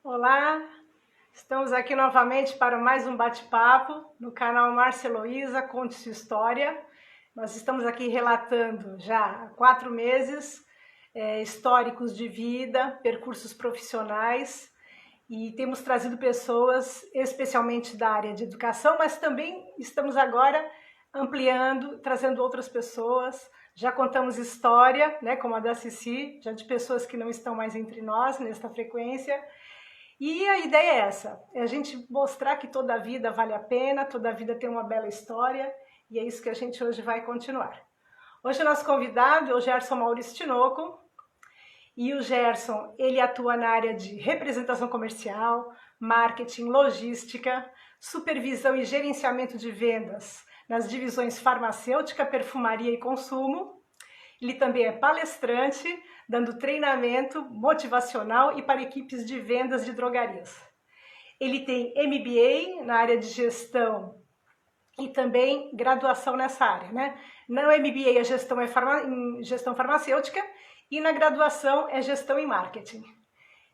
Olá, estamos aqui novamente para mais um bate-papo no canal Márcia Heloísa, Conte Sua História. Nós estamos aqui relatando já há 4 meses históricos de vida, percursos profissionais e temos trazido pessoas especialmente da área de educação, mas também estamos agora ampliando, trazendo outras pessoas. Já contamos história, né, como a da Cici, já de pessoas que não estão mais entre nós nesta frequência. E a ideia é essa, é a gente mostrar que toda a vida vale a pena, toda a vida tem uma bela história, e é isso que a gente hoje vai continuar. Hoje o nosso convidado é o Gerson Maurício Tinoco, e o Gerson, ele atua na área de representação comercial, marketing, logística, supervisão e gerenciamento de vendas nas divisões farmacêutica, perfumaria e consumo. Ele também é palestrante, dando treinamento motivacional e para equipes de vendas de drogarias. Ele tem MBA na área de gestão e também graduação nessa área, né? No MBA a gestão é em gestão farmacêutica e na graduação é gestão em marketing.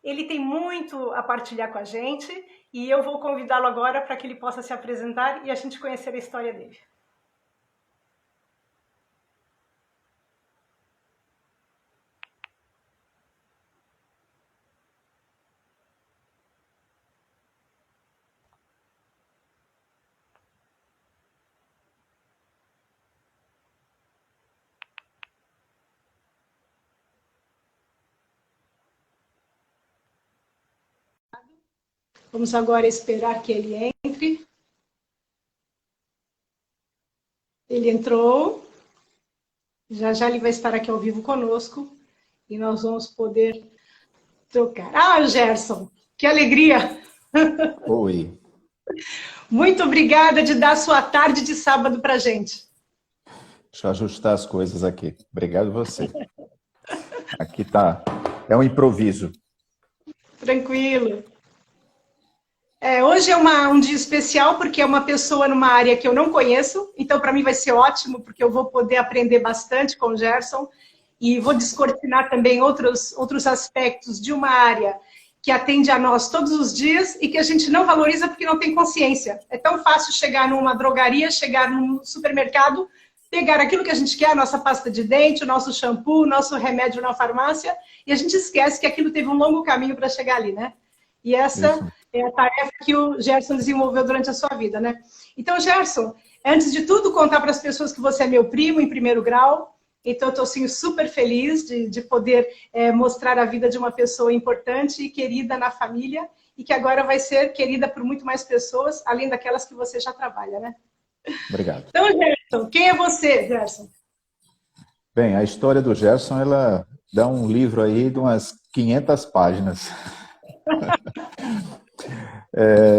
Ele tem muito a partilhar com a gente e eu vou convidá-lo agora para que ele possa se apresentar e a gente conhecer a história dele. Vamos agora esperar que ele entre. Ele entrou. Já já ele vai estar aqui ao vivo conosco e nós vamos poder trocar. Ah, Gerson, que alegria! Oi. Muito obrigada de dar sua tarde de sábado para a gente. Deixa eu ajustar as coisas aqui. Obrigado você. Aqui tá. É um improviso. Tranquilo. Hoje é um dia especial porque é uma pessoa numa área que eu não conheço, então para mim vai ser ótimo porque eu vou poder aprender bastante com o Gerson e vou descortinar também outros aspectos de uma área que atende a nós todos os dias e que a gente não valoriza porque não tem consciência. É tão fácil chegar numa drogaria, chegar num supermercado, pegar aquilo que a gente quer, a nossa pasta de dente, o nosso shampoo, o nosso remédio na farmácia, e a gente esquece que aquilo teve um longo caminho para chegar ali, né? E essa Isso. é a tarefa que o Gerson desenvolveu durante a sua vida, né? Então, Gerson, antes de tudo, contar para as pessoas que você é meu primo em primeiro grau. Então, eu estou assim, super feliz de poder mostrar a vida de uma pessoa importante e querida na família e que agora vai ser querida por muito mais pessoas, além daquelas que você já trabalha, né? Obrigado. Então, Gerson, quem é você, Gerson? Bem, a história do Gerson, ela dá um livro aí de umas 500 páginas.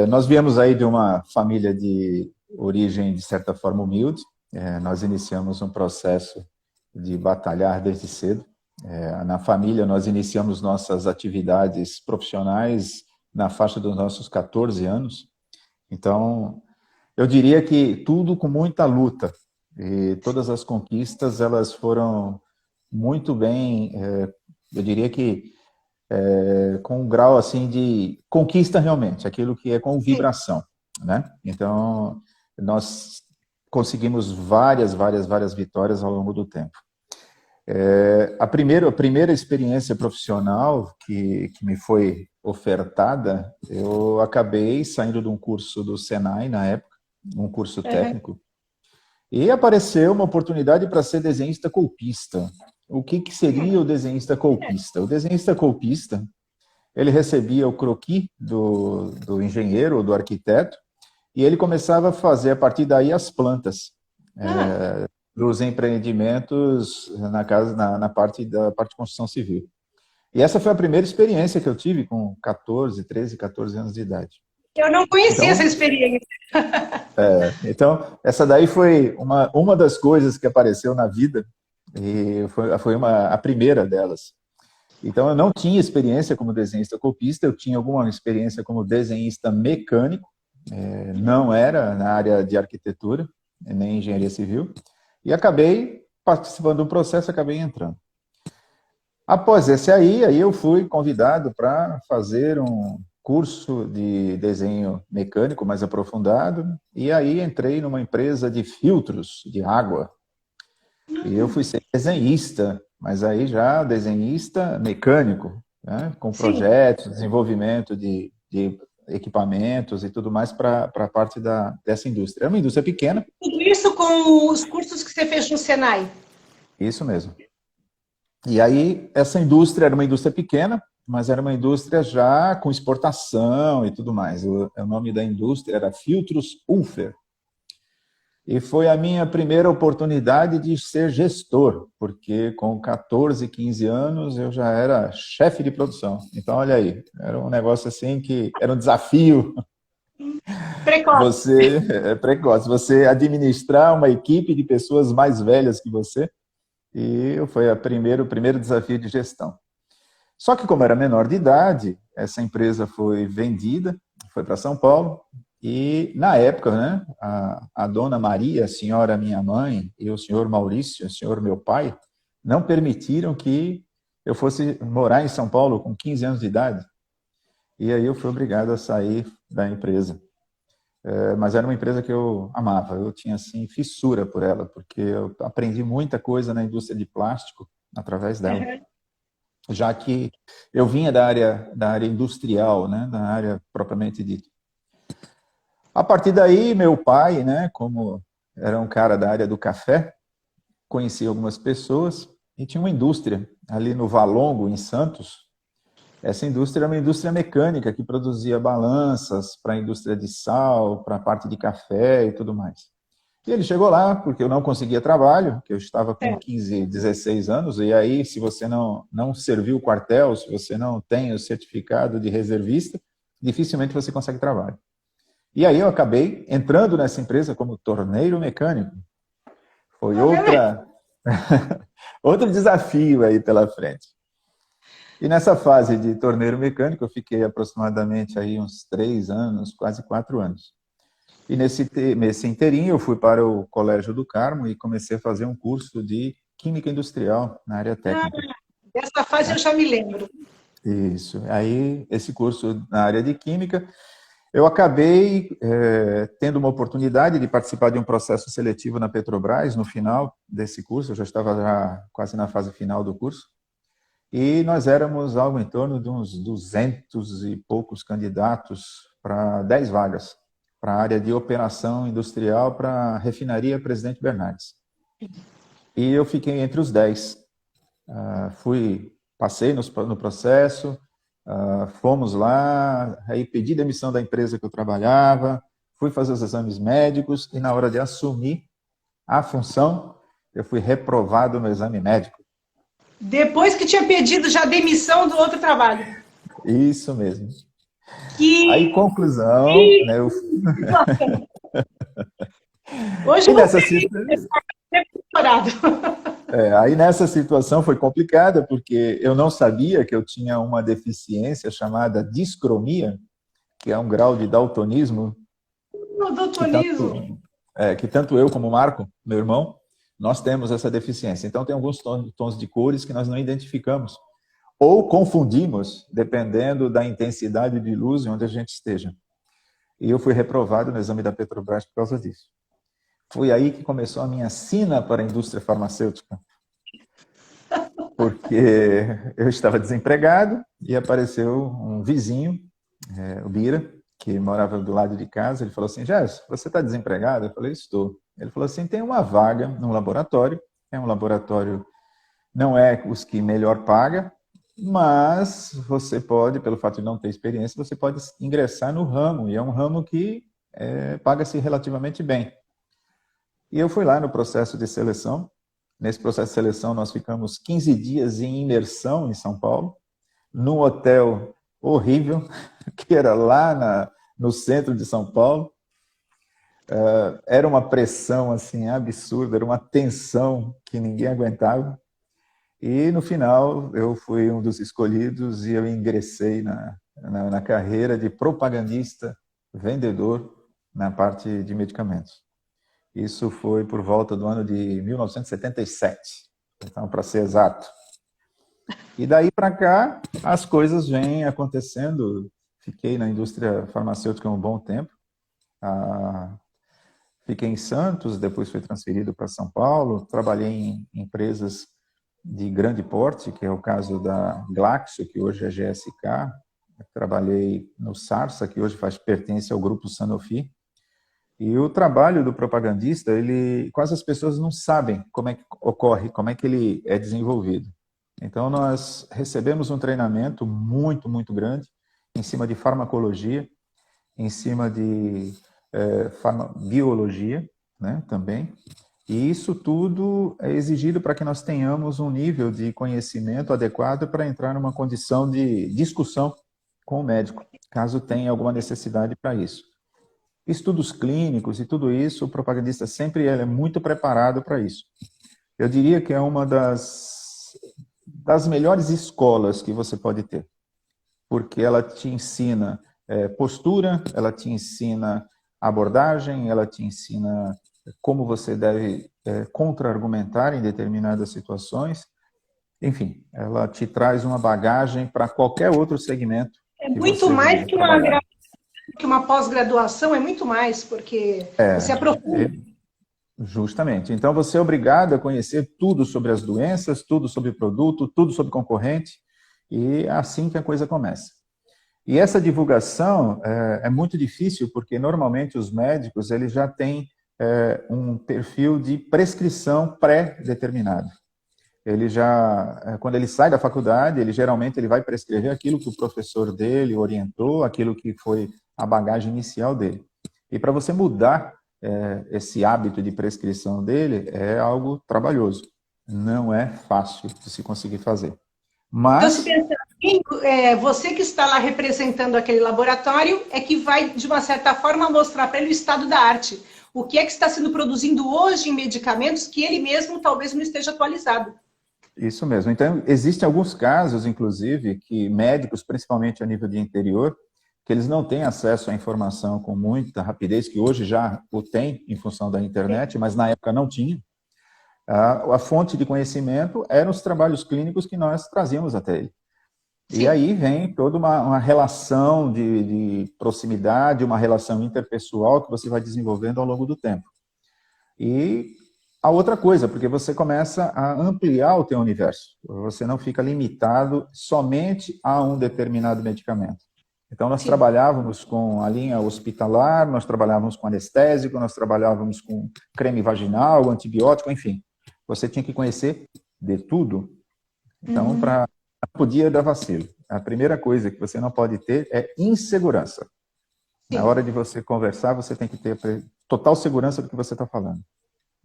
Nós viemos aí de uma família de origem, de certa forma, humilde. Nós iniciamos um processo de batalhar desde cedo. Na família, nós iniciamos nossas atividades profissionais na faixa dos nossos 14 anos. Então, eu diria que tudo com muita luta. E todas as conquistas, elas foram muito bem, eu diria que com um grau assim de conquista realmente, aquilo que é com vibração, né? Então, nós conseguimos várias vitórias ao longo do tempo. A primeira experiência profissional que me foi ofertada, eu acabei saindo de um curso do Senai na época, um curso técnico, e apareceu uma oportunidade para ser desenhista colpista. O que seria o desenhista colpista? O desenhista colpista, ele recebia o croquis do engenheiro ou do arquiteto e ele começava a fazer, a partir daí, as plantas dos empreendimentos na parte da construção civil. E essa foi a primeira experiência que eu tive com 13, 14 anos de idade. Eu não conhecia essa experiência. Então, essa daí foi uma das coisas que apareceu na vida e foi a primeira delas. Então, eu não tinha experiência como desenhista colpista, eu tinha alguma experiência como desenhista mecânico, não era na área de arquitetura, nem engenharia civil, e acabei participando do processo, acabei entrando. Após esse aí eu fui convidado para fazer um curso de desenho mecânico mais aprofundado, e aí entrei numa empresa de filtros de água. E eu fui ser desenhista, mas aí já desenhista mecânico, né? Com projetos, desenvolvimento de equipamentos e tudo mais para a parte dessa indústria. É uma indústria pequena. Tudo isso com os cursos que você fez no Senai? Isso mesmo. E aí, essa indústria era uma indústria pequena, mas era uma indústria já com exportação e tudo mais. O nome da indústria era Filtros Ulfer. E foi a minha primeira oportunidade de ser gestor, porque com 14, 15 anos eu já era chefe de produção. Então, olha aí, era um negócio assim que era um desafio. Precoce. Precoce. Você administrar uma equipe de pessoas mais velhas que você. E foi o primeiro desafio de gestão. Só que como era menor de idade, essa empresa foi vendida, foi para São Paulo, e na época, né, a dona Maria, a senhora minha mãe, e o senhor Maurício, o senhor meu pai, não permitiram que eu fosse morar em São Paulo com 15 anos de idade. E aí eu fui obrigado a sair da empresa. Mas era uma empresa que eu amava, eu tinha assim fissura por ela, porque eu aprendi muita coisa na indústria de plástico através dela. Já que eu vinha da área industrial, né, da área propriamente dita. A partir daí, meu pai, né, como era um cara da área do café, conhecia algumas pessoas e tinha uma indústria ali no Valongo, em Santos. Essa indústria era uma indústria mecânica que produzia balanças para a indústria de sal, para a parte de café e tudo mais. E ele chegou lá porque eu não conseguia trabalho, que eu estava com 15, 16 anos, e aí se você não serviu o quartel, se você não tem o certificado de reservista, dificilmente você consegue trabalho. E aí eu acabei entrando nessa empresa como torneiro mecânico. Foi outro desafio aí pela frente. E nessa fase de torneiro mecânico eu fiquei aproximadamente aí uns 3 anos, quase 4 anos. E nesse inteirinho eu fui para o Colégio do Carmo e comecei a fazer um curso de Química Industrial na área técnica. Dessa fase eu já me lembro. Isso. Aí, esse curso na área de Química, eu acabei tendo uma oportunidade de participar de um processo seletivo na Petrobras no final desse curso, eu já estava quase na fase final do curso, e nós éramos algo em torno de uns 200 e poucos candidatos para 10 vagas, para a área de operação industrial para a refinaria Presidente Bernardes. E eu fiquei entre os 10. Passei no processo, fomos lá, aí pedi demissão da empresa que eu trabalhava, fui fazer os exames médicos e na hora de assumir a função, eu fui reprovado no exame médico. Depois que tinha pedido já demissão do outro trabalho. Isso mesmo. Aí, conclusão, né, Hoje nessa aí nessa situação foi complicada, porque eu não sabia que eu tinha uma deficiência chamada discromia, que é um grau de daltonismo. Daltonismo. Que tanto eu como o Marco, meu irmão, nós temos essa deficiência. Então, tem alguns tons de cores que nós não identificamos. Ou confundimos, dependendo da intensidade de luz onde a gente esteja. E eu fui reprovado no exame da Petrobras por causa disso. Foi aí que começou a minha sina para a indústria farmacêutica. Porque eu estava desempregado e apareceu um vizinho, o Bira, que morava do lado de casa. Ele falou assim: Gerson, você está desempregado? Eu falei: estou. Ele falou assim: tem uma vaga num laboratório. É um laboratório, não é os que melhor paga, mas você pode, pelo fato de não ter experiência, você pode ingressar no ramo. E é um ramo que paga-se relativamente bem. E eu fui lá no processo de seleção. Nesse processo de seleção, nós ficamos 15 dias em imersão em São Paulo, num hotel horrível, que era lá no centro de São Paulo. Era uma pressão assim, absurda, era uma tensão que ninguém aguentava. E, no final, eu fui um dos escolhidos e eu ingressei na carreira de propagandista, vendedor, na parte de medicamentos. Isso foi por volta do ano de 1977, então, para ser exato. E daí para cá, as coisas vêm acontecendo. fiquei na indústria farmacêutica um bom tempo. Fiquei em Santos, depois fui transferido para São Paulo. Trabalhei em empresas de grande porte, que é o caso da Glaxo, que hoje é GSK. Trabalhei no Sarsa, que hoje pertence ao grupo Sanofi. E o trabalho do propagandista, quase as pessoas não sabem como é que ocorre, como é que ele é desenvolvido. Então, nós recebemos um treinamento muito, muito grande em cima de farmacologia, em cima de biologia, né, também. E isso tudo é exigido para que nós tenhamos um nível de conhecimento adequado para entrar numa condição de discussão com o médico, caso tenha alguma necessidade para isso. Estudos clínicos e tudo isso, o propagandista sempre é muito preparado para isso. Eu diria que é uma das melhores escolas que você pode ter, porque ela te ensina postura, ela te ensina abordagem, ela te ensina como você deve contra-argumentar em determinadas situações. Enfim, ela te traz uma bagagem para qualquer outro segmento. É muito mais que uma pós-graduação, é muito mais, porque você aprofunda. Justamente. Então, você é obrigado a conhecer tudo sobre as doenças, tudo sobre o produto, tudo sobre concorrente, e é assim que a coisa começa. E essa divulgação é muito difícil, porque normalmente os médicos eles já têm um perfil de prescrição pré-determinado. Ele já, quando ele sai da faculdade, geralmente ele vai prescrever aquilo que o professor dele orientou, aquilo que foi a bagagem inicial dele. E para você mudar esse hábito de prescrição dele é algo trabalhoso. Não é fácil de se conseguir fazer. Mas... você que está lá representando aquele laboratório é que vai, de uma certa forma, mostrar para ele o estado da arte. O que é que está sendo produzindo hoje em medicamentos que ele mesmo talvez não esteja atualizado. Isso mesmo. Então, existem alguns casos, inclusive, que médicos, principalmente a nível de interior, que eles não têm acesso à informação com muita rapidez, que hoje já o tem em função da internet, mas na época não tinha. A fonte de conhecimento eram os trabalhos clínicos que nós trazíamos até ele. Sim. E aí vem toda uma relação de proximidade, uma relação interpessoal que você vai desenvolvendo ao longo do tempo. E a outra coisa, porque você começa a ampliar o teu universo. Você não fica limitado somente a um determinado medicamento. Então, nós trabalhávamos com a linha hospitalar, nós trabalhávamos com anestésico, nós trabalhávamos com creme vaginal, antibiótico, enfim. Você tinha que conhecer de tudo. Então, não podia dar vacilo. A primeira coisa que você não pode ter é insegurança. Sim. Na hora de você conversar, você tem que ter total segurança do que você está falando.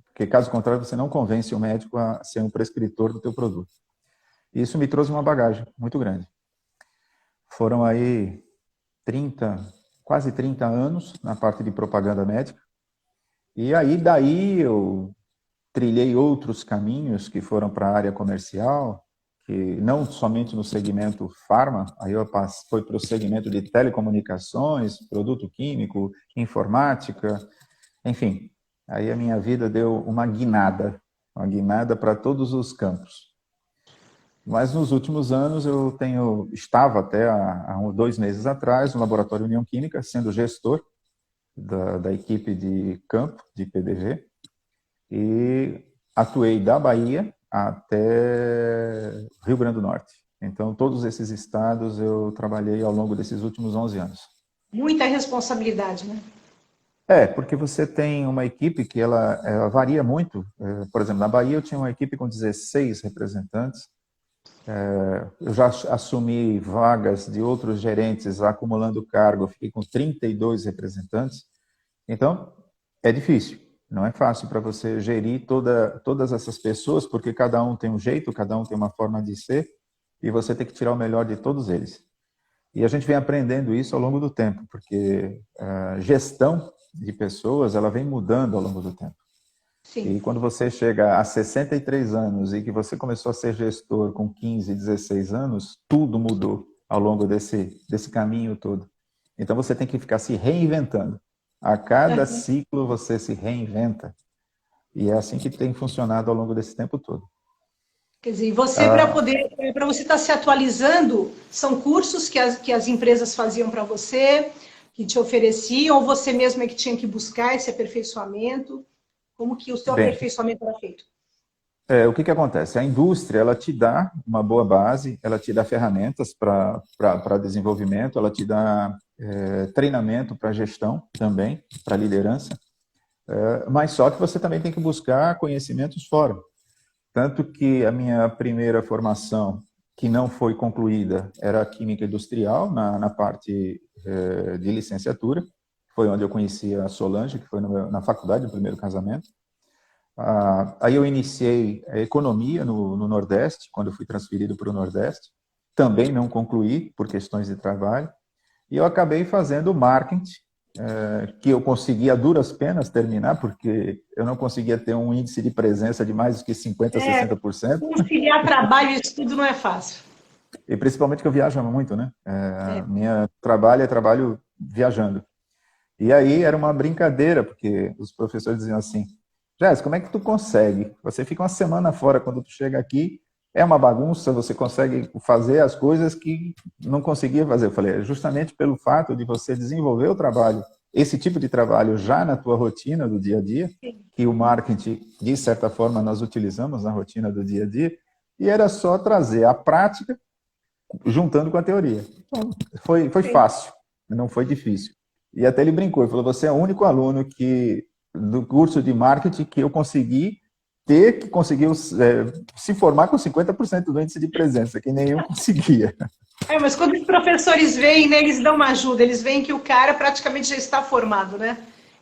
Porque, caso contrário, você não convence o médico a ser um prescritor do teu produto. E isso me trouxe uma bagagem muito grande. Foram aí quase 30 anos na parte de propaganda médica. E aí, daí, eu trilhei outros caminhos que foram para a área comercial, que não somente no segmento farma, aí eu fui para o segmento de telecomunicações, produto químico, informática, enfim. Aí a minha vida deu uma guinada para todos os campos. Mas nos últimos anos eu estava até há 2 meses atrás no Laboratório União Química, sendo gestor da equipe de campo, de PDV, e atuei da Bahia até Rio Grande do Norte. Então, todos esses estados eu trabalhei ao longo desses últimos 11 anos. Muita responsabilidade, né? Porque você tem uma equipe que ela varia muito. Por exemplo, na Bahia eu tinha uma equipe com 16 representantes. Eu já assumi vagas de outros gerentes acumulando cargo, fiquei com 32 representantes. Então, é difícil. Não é fácil para você gerir todas essas pessoas, porque cada um tem um jeito, cada um tem uma forma de ser, e você tem que tirar o melhor de todos eles. E a gente vem aprendendo isso ao longo do tempo, porque a gestão de pessoas, ela vem mudando ao longo do tempo. Sim. E quando você chega a 63 anos e que você começou a ser gestor com 15, 16 anos, tudo mudou ao longo desse caminho todo. Então você tem que ficar se reinventando. A cada ciclo você se reinventa. E é assim que tem funcionado ao longo desse tempo todo. Quer dizer, você para você estar se atualizando, são cursos que as empresas faziam para você, que te ofereciam, ou você mesmo é que tinha que buscar esse aperfeiçoamento? Como que o seu Bem, aperfeiçoamento era feito? o que que acontece? A indústria, ela te dá uma boa base, ela te dá ferramentas para desenvolvimento, ela te dá treinamento para gestão também, para liderança, mas só que você também tem que buscar conhecimentos fora. Tanto que a minha primeira formação, que não foi concluída, era química industrial, na parte de licenciatura. Foi onde eu conheci a Solange, que foi na faculdade, no primeiro casamento. Aí eu iniciei a economia no Nordeste, quando eu fui transferido para o Nordeste. Também não concluí, por questões de trabalho. E eu acabei fazendo marketing, que eu consegui a duras penas terminar, porque eu não conseguia ter um índice de presença de mais do que 50%, 60%. Conciliar trabalho e estudo não é fácil. E principalmente que eu viajo muito, né? Minha trabalho é trabalho viajando. E aí era uma brincadeira, porque os professores diziam assim, Jéssica, como é que tu consegue? Você fica uma semana fora, quando tu chega aqui, é uma bagunça, você consegue fazer as coisas que não conseguia fazer. Eu falei, é justamente pelo fato de você desenvolver o trabalho, esse tipo de trabalho já na tua rotina do dia a dia, que o marketing, de certa forma, nós utilizamos na rotina do dia a dia, e era só trazer a prática juntando com a teoria. Então, foi fácil, não foi difícil. E até ele brincou, ele falou, você é o único aluno do curso de marketing que eu consegui que conseguiu se formar com 50% do índice de presença, que nenhum conseguia. Mas quando os professores veem, né, eles dão uma ajuda, eles veem que o cara praticamente já está formado, né?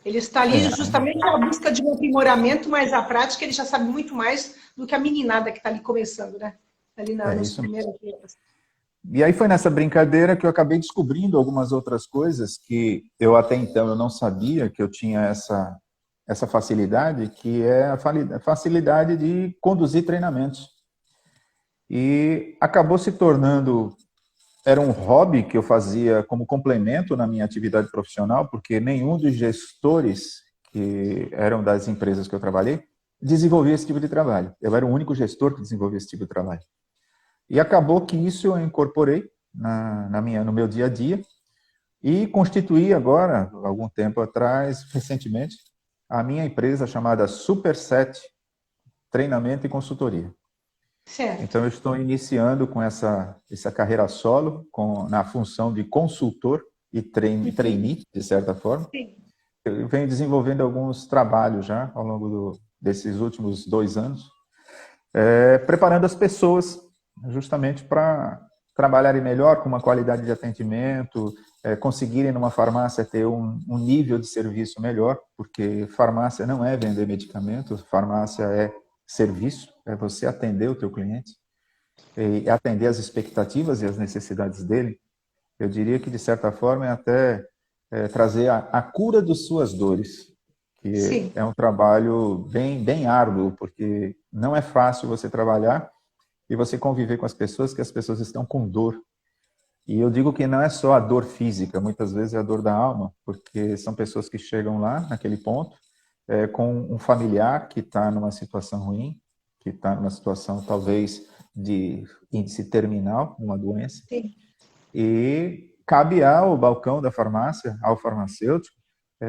Ele está ali justamente na busca de um aprimoramento, mas a prática ele já sabe muito mais do que a meninada que está ali começando, né? Ali nos primeiros dias. E aí foi nessa brincadeira que eu acabei descobrindo algumas outras coisas que eu até então eu não sabia que eu tinha essa facilidade, que é a facilidade de conduzir treinamentos. E acabou se tornando, era um hobby que eu fazia como complemento na minha atividade profissional, porque nenhum dos gestores que eram das empresas que eu trabalhei desenvolvia esse tipo de trabalho. Eu era o único gestor que desenvolvia esse tipo de trabalho. E acabou que isso eu incorporei no meu dia a dia e constituí agora, algum tempo atrás, recentemente, a minha empresa chamada Superset Treinamento e Consultoria. Certo. Então, eu estou iniciando com essa carreira solo, na função de consultor e trainee, de certa forma. Sim. Eu venho desenvolvendo alguns trabalhos já ao longo desses últimos 2 anos, preparando as pessoas justamente para trabalharem melhor, com uma qualidade de atendimento, conseguirem numa farmácia ter um nível de serviço melhor, porque farmácia não é vender medicamento, farmácia é serviço, é você atender o teu cliente e atender as expectativas e as necessidades dele. Eu diria que, de certa forma, é até trazer a cura das suas dores, que Sim. é um trabalho bem árduo, porque não é fácil você trabalhar e você conviver com as pessoas, que as pessoas estão com dor. E eu digo que não é só a dor física, muitas vezes é a dor da alma, porque são pessoas que chegam lá, naquele ponto, com um familiar que está numa situação ruim, que está numa situação talvez de índice terminal, uma doença. Sim. E cabe ao balcão da farmácia, ao farmacêutico,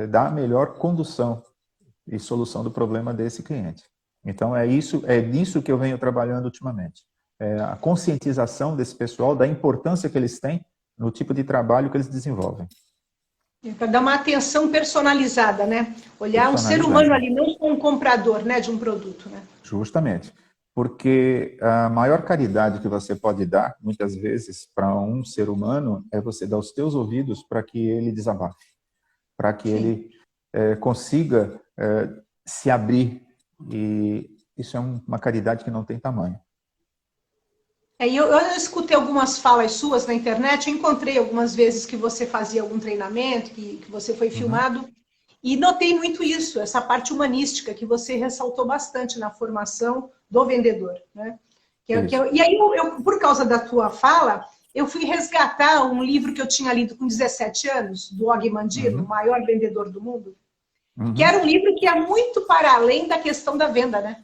dar a melhor condução e solução do problema desse cliente. Então é nisso que eu venho trabalhando ultimamente. A conscientização desse pessoal da importância que eles têm no tipo de trabalho que eles desenvolvem. Para dar uma atenção personalizada, né? Olhar um ser humano ali, não só um comprador, né, de um produto, né? Justamente. Porque a maior caridade que você pode dar, muitas vezes, para um ser humano, é você dar os teus ouvidos para que ele desabafe, para que ele consiga se abrir. E isso é uma caridade que não tem tamanho. Eu escutei algumas falas suas na internet, eu encontrei algumas vezes que você fazia algum treinamento, que você foi filmado, e notei muito isso, essa parte humanística que você ressaltou bastante na formação do vendedor, né? E aí, por causa da tua fala, eu fui resgatar um livro que eu tinha lido com 17 anos, do Og Mandino, o maior vendedor do mundo, que era um livro que ia muito para além da questão da venda, né?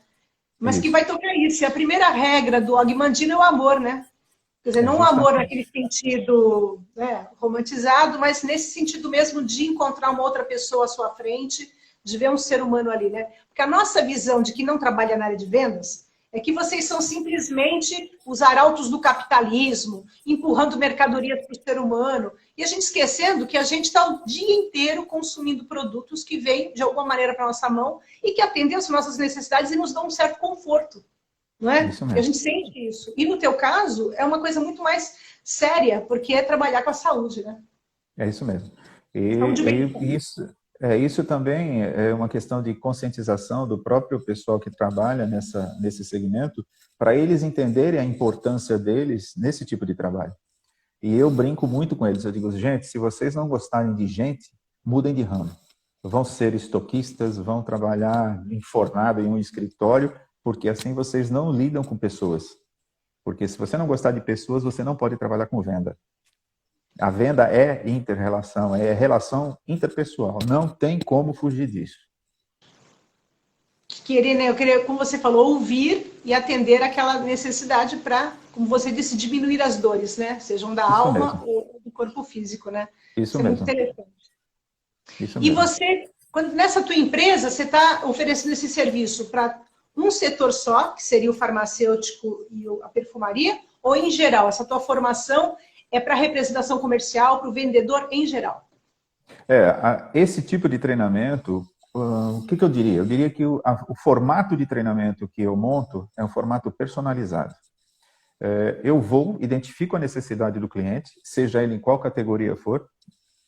mas que Isso, vai tocar isso. E a primeira regra do Og Mandino é o amor, né? Quer dizer, é não o amor justamente. naquele sentido, né, romantizado, mas nesse sentido mesmo de encontrar uma outra pessoa à sua frente, de ver um ser humano ali, né? Porque a nossa visão de que não trabalha na área de vendas é que vocês são simplesmente os arautos do capitalismo, empurrando mercadorias para o ser humano, e a gente esquecendo que a gente está o dia inteiro consumindo produtos que vêm de alguma maneira para a nossa mão e que atendem às nossas necessidades e nos dão um certo conforto, não é? Isso E a mesmo. gente sente isso. E no teu caso, é uma coisa muito mais séria, porque é trabalhar com a saúde, né? É isso mesmo. Saúde E mental. isso também é uma questão de conscientização do próprio pessoal que trabalha nesse segmento, para eles entenderem a importância deles nesse tipo de trabalho. E eu brinco muito com eles. Eu digo, gente, se vocês não gostarem de gente, mudem de ramo. Vão ser estoquistas, vão trabalhar enfornado em um escritório, porque assim vocês não lidam com pessoas. Porque se você não gostar de pessoas, você não pode trabalhar com venda. A venda é inter-relação, é relação interpessoal. Não tem como fugir disso. Querer, né? Eu queria, como você falou, ouvir e atender aquela necessidade para, como você disse, diminuir as dores, né? Sejam da Isso alma mesmo. ou do corpo físico, né? Isso Isso é muito mesmo. interessante. Isso E mesmo. você, nessa tua empresa, você está oferecendo esse serviço para um setor só, que seria o farmacêutico e a perfumaria, ou em geral? Essa tua formação é para representação comercial, para o vendedor em geral? Esse tipo de treinamento, o que eu diria? Eu diria que o formato de treinamento que eu monto é um formato personalizado. Eu vou, identifico a necessidade do cliente, seja ele em qual categoria for.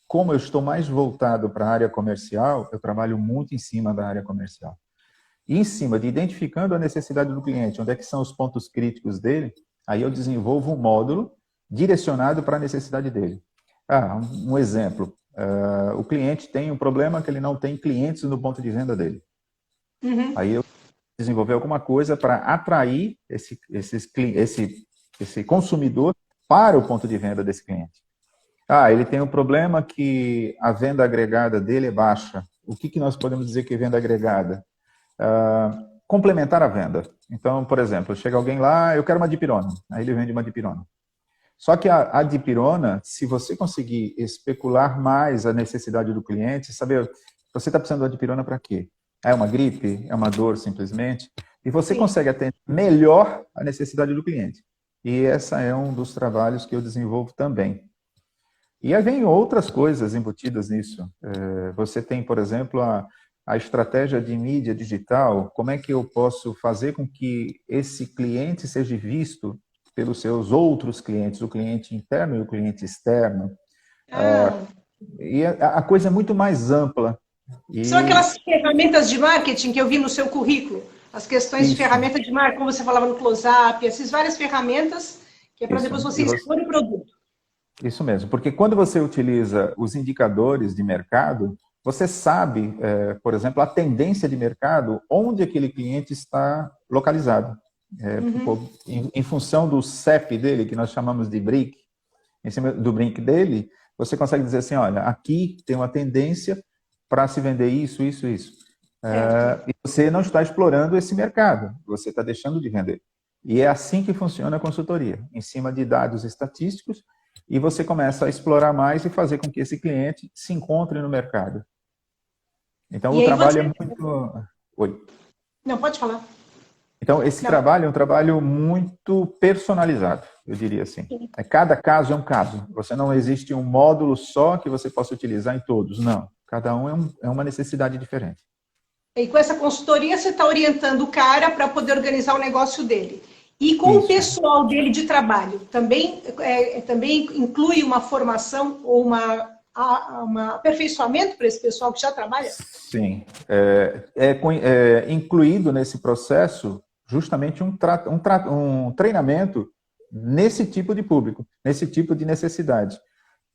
Como eu estou mais voltado para a área comercial, eu trabalho muito em cima da área comercial. E em cima de identificando a necessidade do cliente, onde é que são os pontos críticos dele, aí eu desenvolvo um módulo direcionado para a necessidade dele. Um exemplo, o cliente tem um problema que ele não tem clientes no ponto de venda dele. Uhum. Aí eu desenvolver alguma coisa para atrair esse consumidor para o ponto de venda desse cliente. Ele tem um problema que a venda agregada dele é baixa. O que nós podemos dizer que é venda agregada? Complementar a venda. Então, por exemplo, chega alguém lá, eu quero uma dipirona. Aí ele vende uma dipirona. Só que a dipirona, se você conseguir especular mais a necessidade do cliente, saber, você está precisando de dipirona para quê? É uma gripe? É uma dor, simplesmente? E você Sim. consegue atender melhor a necessidade do cliente. E essa é um dos trabalhos que eu desenvolvo também. E aí vem outras coisas embutidas nisso. Você tem, por exemplo, a estratégia de mídia digital. Como é que eu posso fazer com que esse cliente seja visto pelos seus outros clientes, o cliente interno e o cliente externo? Ah, E a coisa é muito mais ampla. são E aquelas ferramentas de marketing que eu vi no seu currículo. As questões de isso, ferramenta de marketing, como você falava no close-up, essas várias ferramentas que é para isso. depois você expor o produto. Isso mesmo, porque quando você utiliza os indicadores de mercado, você sabe, por exemplo, a tendência de mercado, onde aquele cliente está localizado. Uhum. Em função do CEP dele, que nós chamamos de BRIC, em cima do BRIC dele, você consegue dizer assim, olha, aqui tem uma tendência para se vender isso, isso, isso. Certo. E você não está explorando esse mercado, você está deixando de vender. E é assim que funciona a consultoria, em cima de dados estatísticos, e você começa a explorar mais e fazer com que esse cliente se encontre no mercado. Então, E o aí trabalho é você. muito... Oi. Não, pode falar. Então, esse Não. trabalho é um trabalho muito personalizado, eu diria assim. Cada caso é um caso. Você não existe um módulo só que você possa utilizar em todos. Não. Cada um é uma necessidade diferente. E com essa consultoria você está orientando o cara para poder organizar o negócio dele. E com o Isso. pessoal dele de trabalho, também, também inclui uma formação ou um aperfeiçoamento para esse pessoal que já trabalha? Sim. É incluído nesse processo justamente um treinamento nesse tipo de público, nesse tipo de necessidade.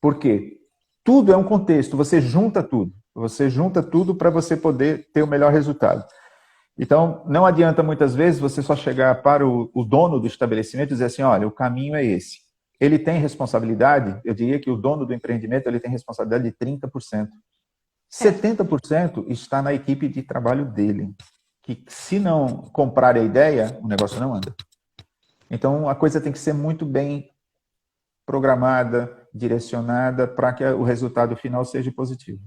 Por quê? Tudo é um contexto, você junta tudo. Você junta tudo para você poder ter o melhor resultado. Então, não adianta muitas vezes você só chegar para o dono do estabelecimento e dizer assim, olha, o caminho é esse. Ele tem responsabilidade, eu diria que o dono do empreendimento ele tem responsabilidade de 30%. Certo. 70% está na equipe de trabalho dele. que se não comprar a ideia, o negócio não anda. Então, a coisa tem que ser muito bem programada, direcionada, para que o resultado final seja positivo.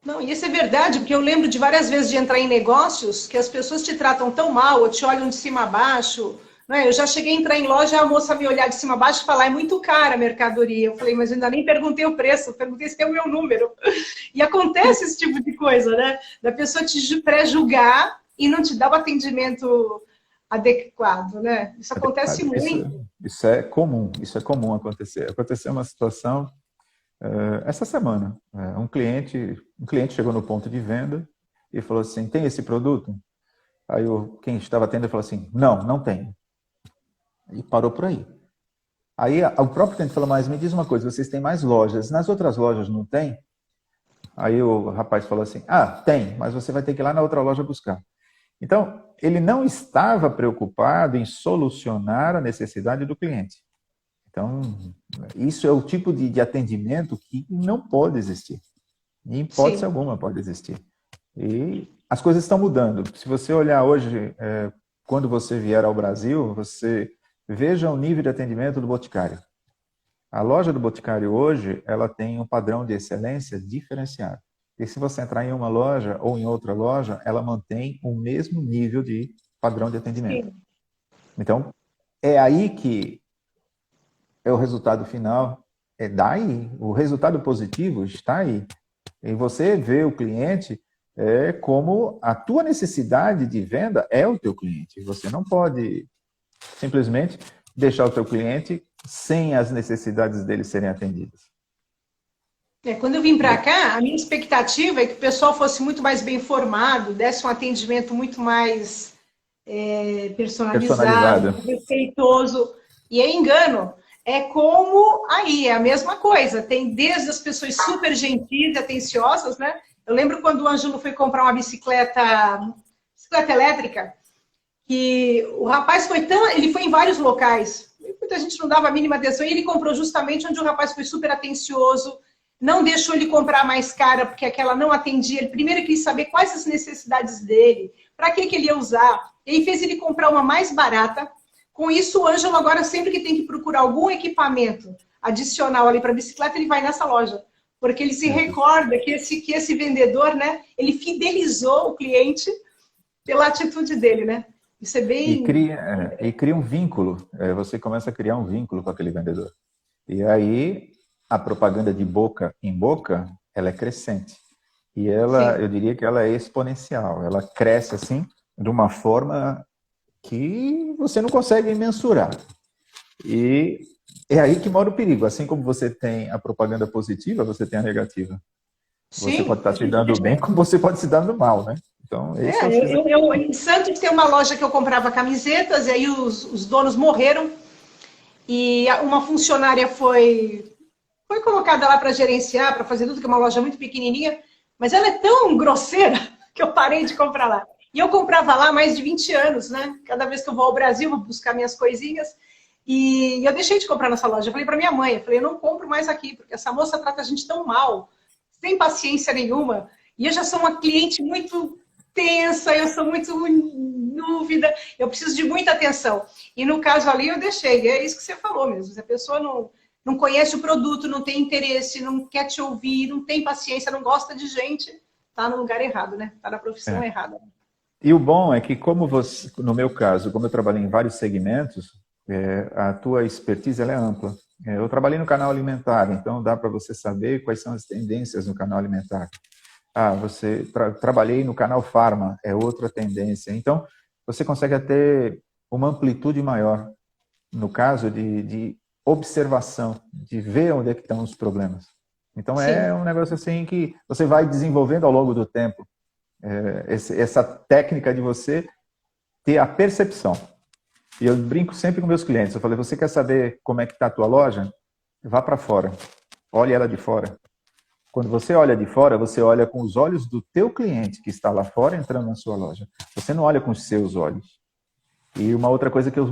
Não, e isso é verdade, porque eu lembro de várias vezes de entrar em negócios que as pessoas te tratam tão mal, ou te olham de cima a baixo, né? Eu já cheguei a entrar em loja e a moça me olhar de cima a baixo e falar, é muito cara a mercadoria. Eu falei, mas eu ainda nem perguntei o preço, eu perguntei se tem o meu número. E acontece esse tipo de coisa, né? Da pessoa te pré-julgar e não te dar o atendimento adequado, né? Isso acontece muito. Isso é comum acontecer. Aconteceu uma situação essa semana. Um cliente chegou no ponto de venda e falou assim, tem esse produto? Aí quem estava atendendo falou assim, não tem. E parou por aí. Aí o próprio cliente falou, mas me diz uma coisa, vocês têm mais lojas, nas outras lojas não tem? Aí o rapaz falou assim, tem, mas você vai ter que ir lá na outra loja buscar. Então, ele não estava preocupado em solucionar a necessidade do cliente. Então, isso é o tipo de atendimento que não pode existir. Em hipótese alguma pode existir. E as coisas estão mudando. Se você olhar hoje, quando você vier ao Brasil, você veja o nível de atendimento do Boticário. A loja do Boticário hoje, ela tem um padrão de excelência diferenciado. E se você entrar em uma loja ou em outra loja, ela mantém o mesmo nível de padrão de atendimento. Sim. Então, é aí que é o resultado final, é daí, o resultado positivo está aí. E você vê o cliente como a tua necessidade de venda é o teu cliente. Você não pode simplesmente deixar o teu cliente sem as necessidades dele serem atendidas. Quando eu vim para cá, a minha expectativa é que o pessoal fosse muito mais bem formado, desse um atendimento muito mais personalizado, respeitoso. E é engano. É como aí, é a mesma coisa. Tem desde as pessoas super gentis e atenciosas, né? Eu lembro quando o Ângelo foi comprar uma bicicleta elétrica, que o rapaz ele foi em vários locais. Muita gente não dava a mínima atenção e ele comprou justamente onde o rapaz foi super atencioso, não deixou ele comprar mais cara porque aquela não atendia. Ele primeiro quis saber quais as necessidades dele, para que ele ia usar. Ele fez ele comprar uma mais barata. Com isso, o Ângelo agora, sempre que tem que procurar algum equipamento adicional ali para a bicicleta, ele vai nessa loja. Porque ele se recorda que esse vendedor, né, ele fidelizou o cliente pela atitude dele, né? Isso é bem... E cria um vínculo. Você começa a criar um vínculo com aquele vendedor. E aí, a propaganda de boca em boca, ela é crescente. E eu diria que ela é exponencial. Ela cresce, assim, de uma forma que você não consegue mensurar. E é aí que mora o perigo. Assim como você tem a propaganda positiva, você tem a negativa. Sim. Você pode estar se dando bem, como você pode se dando mal, né? Então, em Santos tem uma loja que eu comprava camisetas, e aí os donos morreram, e uma funcionária foi colocada lá para gerenciar, para fazer tudo, que é uma loja muito pequenininha, mas ela é tão grosseira que eu parei de comprar lá. E eu comprava lá há mais de 20 anos, né? Cada vez que eu vou ao Brasil, vou buscar minhas coisinhas. E eu deixei de comprar nessa loja. Eu falei para minha mãe, eu não compro mais aqui, porque essa moça trata a gente tão mal, sem paciência nenhuma. E eu já sou uma cliente muito tensa, eu sou muito em dúvida, eu preciso de muita atenção. E no caso ali eu deixei, é isso que você falou mesmo. Se a pessoa não conhece o produto, não tem interesse, não quer te ouvir, não tem paciência, não gosta de gente, tá no lugar errado, né? Tá na profissão errada. E o bom é que, como você, no meu caso, como eu trabalhei em vários segmentos, a tua expertise ela é ampla. Eu trabalhei no canal alimentar, então dá para você saber quais são as tendências no canal alimentar. Trabalhei no canal farma, é outra tendência. Então, você consegue ter uma amplitude maior, no caso de observação, de ver onde é que estão os problemas. Então, é um negócio assim que você vai desenvolvendo ao longo do tempo. Essa técnica de você ter a percepção. E eu brinco sempre com meus clientes. Eu falei, você quer saber como é que está a tua loja? Vá para fora. Olhe ela de fora. Quando você olha de fora, você olha com os olhos do teu cliente que está lá fora entrando na sua loja. Você não olha com os seus olhos. E uma outra coisa que eu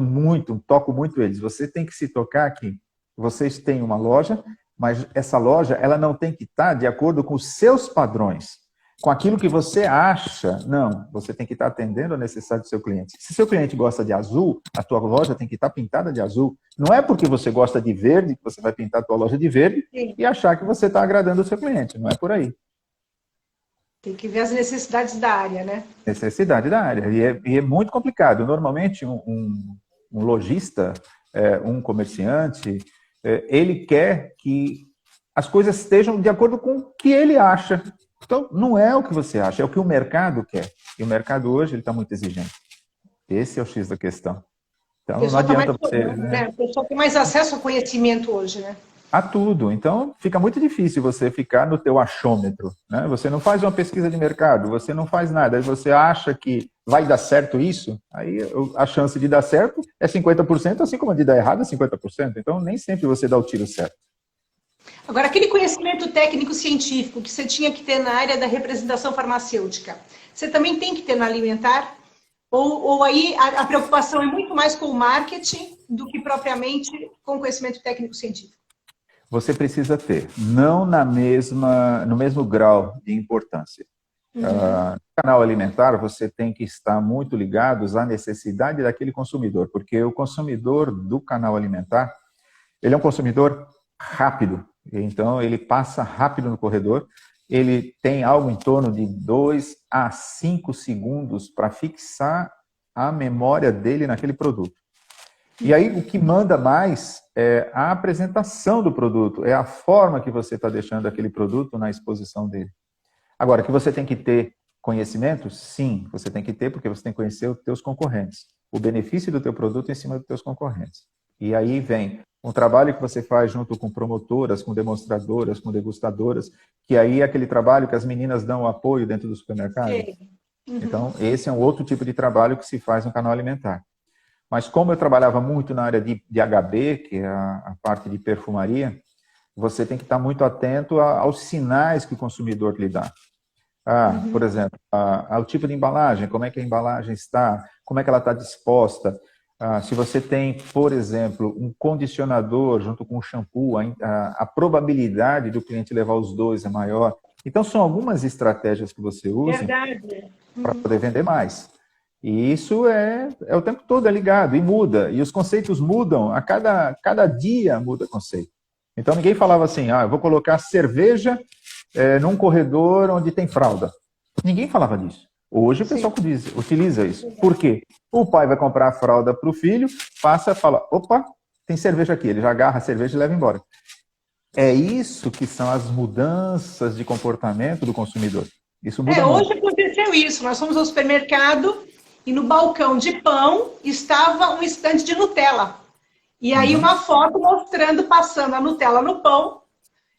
toco muito eles, você tem que se tocar que vocês têm uma loja, mas essa loja ela não tem que estar de acordo com os seus padrões. com aquilo que você acha. Não, você tem que estar atendendo a necessidade do seu cliente. Se seu cliente gosta de azul, a tua loja tem que estar pintada de azul. Não é porque você gosta de verde que você vai pintar a tua loja de verde e achar que você está agradando o seu cliente. Não é por aí. Tem que ver as necessidades da área, né? Necessidade da área. E é muito complicado. Normalmente, um lojista, um comerciante, ele quer que as coisas estejam de acordo com o que ele acha. Então, não é o que você acha, é o que o mercado quer. E o mercado hoje está muito exigente. Esse é o X da questão. Então, não adianta você... Né? O pessoal tem mais acesso ao conhecimento hoje, né? A tudo. Então, fica muito difícil você ficar no teu achômetro. Né? Você não faz uma pesquisa de mercado, você não faz nada. Aí você acha que vai dar certo isso, aí a chance de dar certo é 50%, assim como a de dar errado é 50%. Então, nem sempre você dá o tiro certo. Agora, aquele conhecimento técnico-científico que você tinha que ter na área da representação farmacêutica, você também tem que ter no alimentar? Ou aí a preocupação é muito mais com o marketing do que propriamente com o conhecimento técnico-científico? Você precisa ter, não no mesmo grau de importância. No canal alimentar, você tem que estar muito ligado à necessidade daquele consumidor, porque o consumidor do canal alimentar, ele é um consumidor rápido, então ele passa rápido no corredor, ele tem algo em torno de 2 a 5 segundos para fixar a memória dele naquele produto. E aí o que manda mais é a apresentação do produto, é a forma que você está deixando aquele produto na exposição dele. Agora, que você tem que ter conhecimento? Sim, você tem que ter, porque você tem que conhecer os teus concorrentes. O benefício do teu produto em cima dos teus concorrentes. E aí vem um trabalho que você faz junto com promotoras, com demonstradoras, com degustadoras, que aí é aquele trabalho que as meninas dão apoio dentro do supermercado. Então, esse é um outro tipo de trabalho que se faz no canal alimentar. Mas como eu trabalhava muito na área de HB, que é a parte de perfumaria, você tem que estar muito atento aos sinais que o consumidor lhe dá. Por exemplo, ao tipo de embalagem, como é que a embalagem está, como é que ela está disposta. Se você tem, por exemplo, um condicionador junto com um shampoo, a probabilidade do cliente levar os dois é maior. Então, são algumas estratégias que você usa para poder vender mais. E isso é o tempo todo ligado e muda. E os conceitos mudam, a cada dia muda o conceito. Então, ninguém falava assim, eu vou colocar cerveja num corredor onde tem fralda. Ninguém falava disso. Hoje o pessoal utiliza isso. Por quê? O pai vai comprar a fralda para o filho, passa e fala, opa, tem cerveja aqui. Ele já agarra a cerveja e leva embora. É isso que são as mudanças de comportamento do consumidor. Isso muda muito. Hoje aconteceu isso. Nós fomos ao supermercado e no balcão de pão estava um estande de Nutella. E aí uma foto mostrando, passando a Nutella no pão.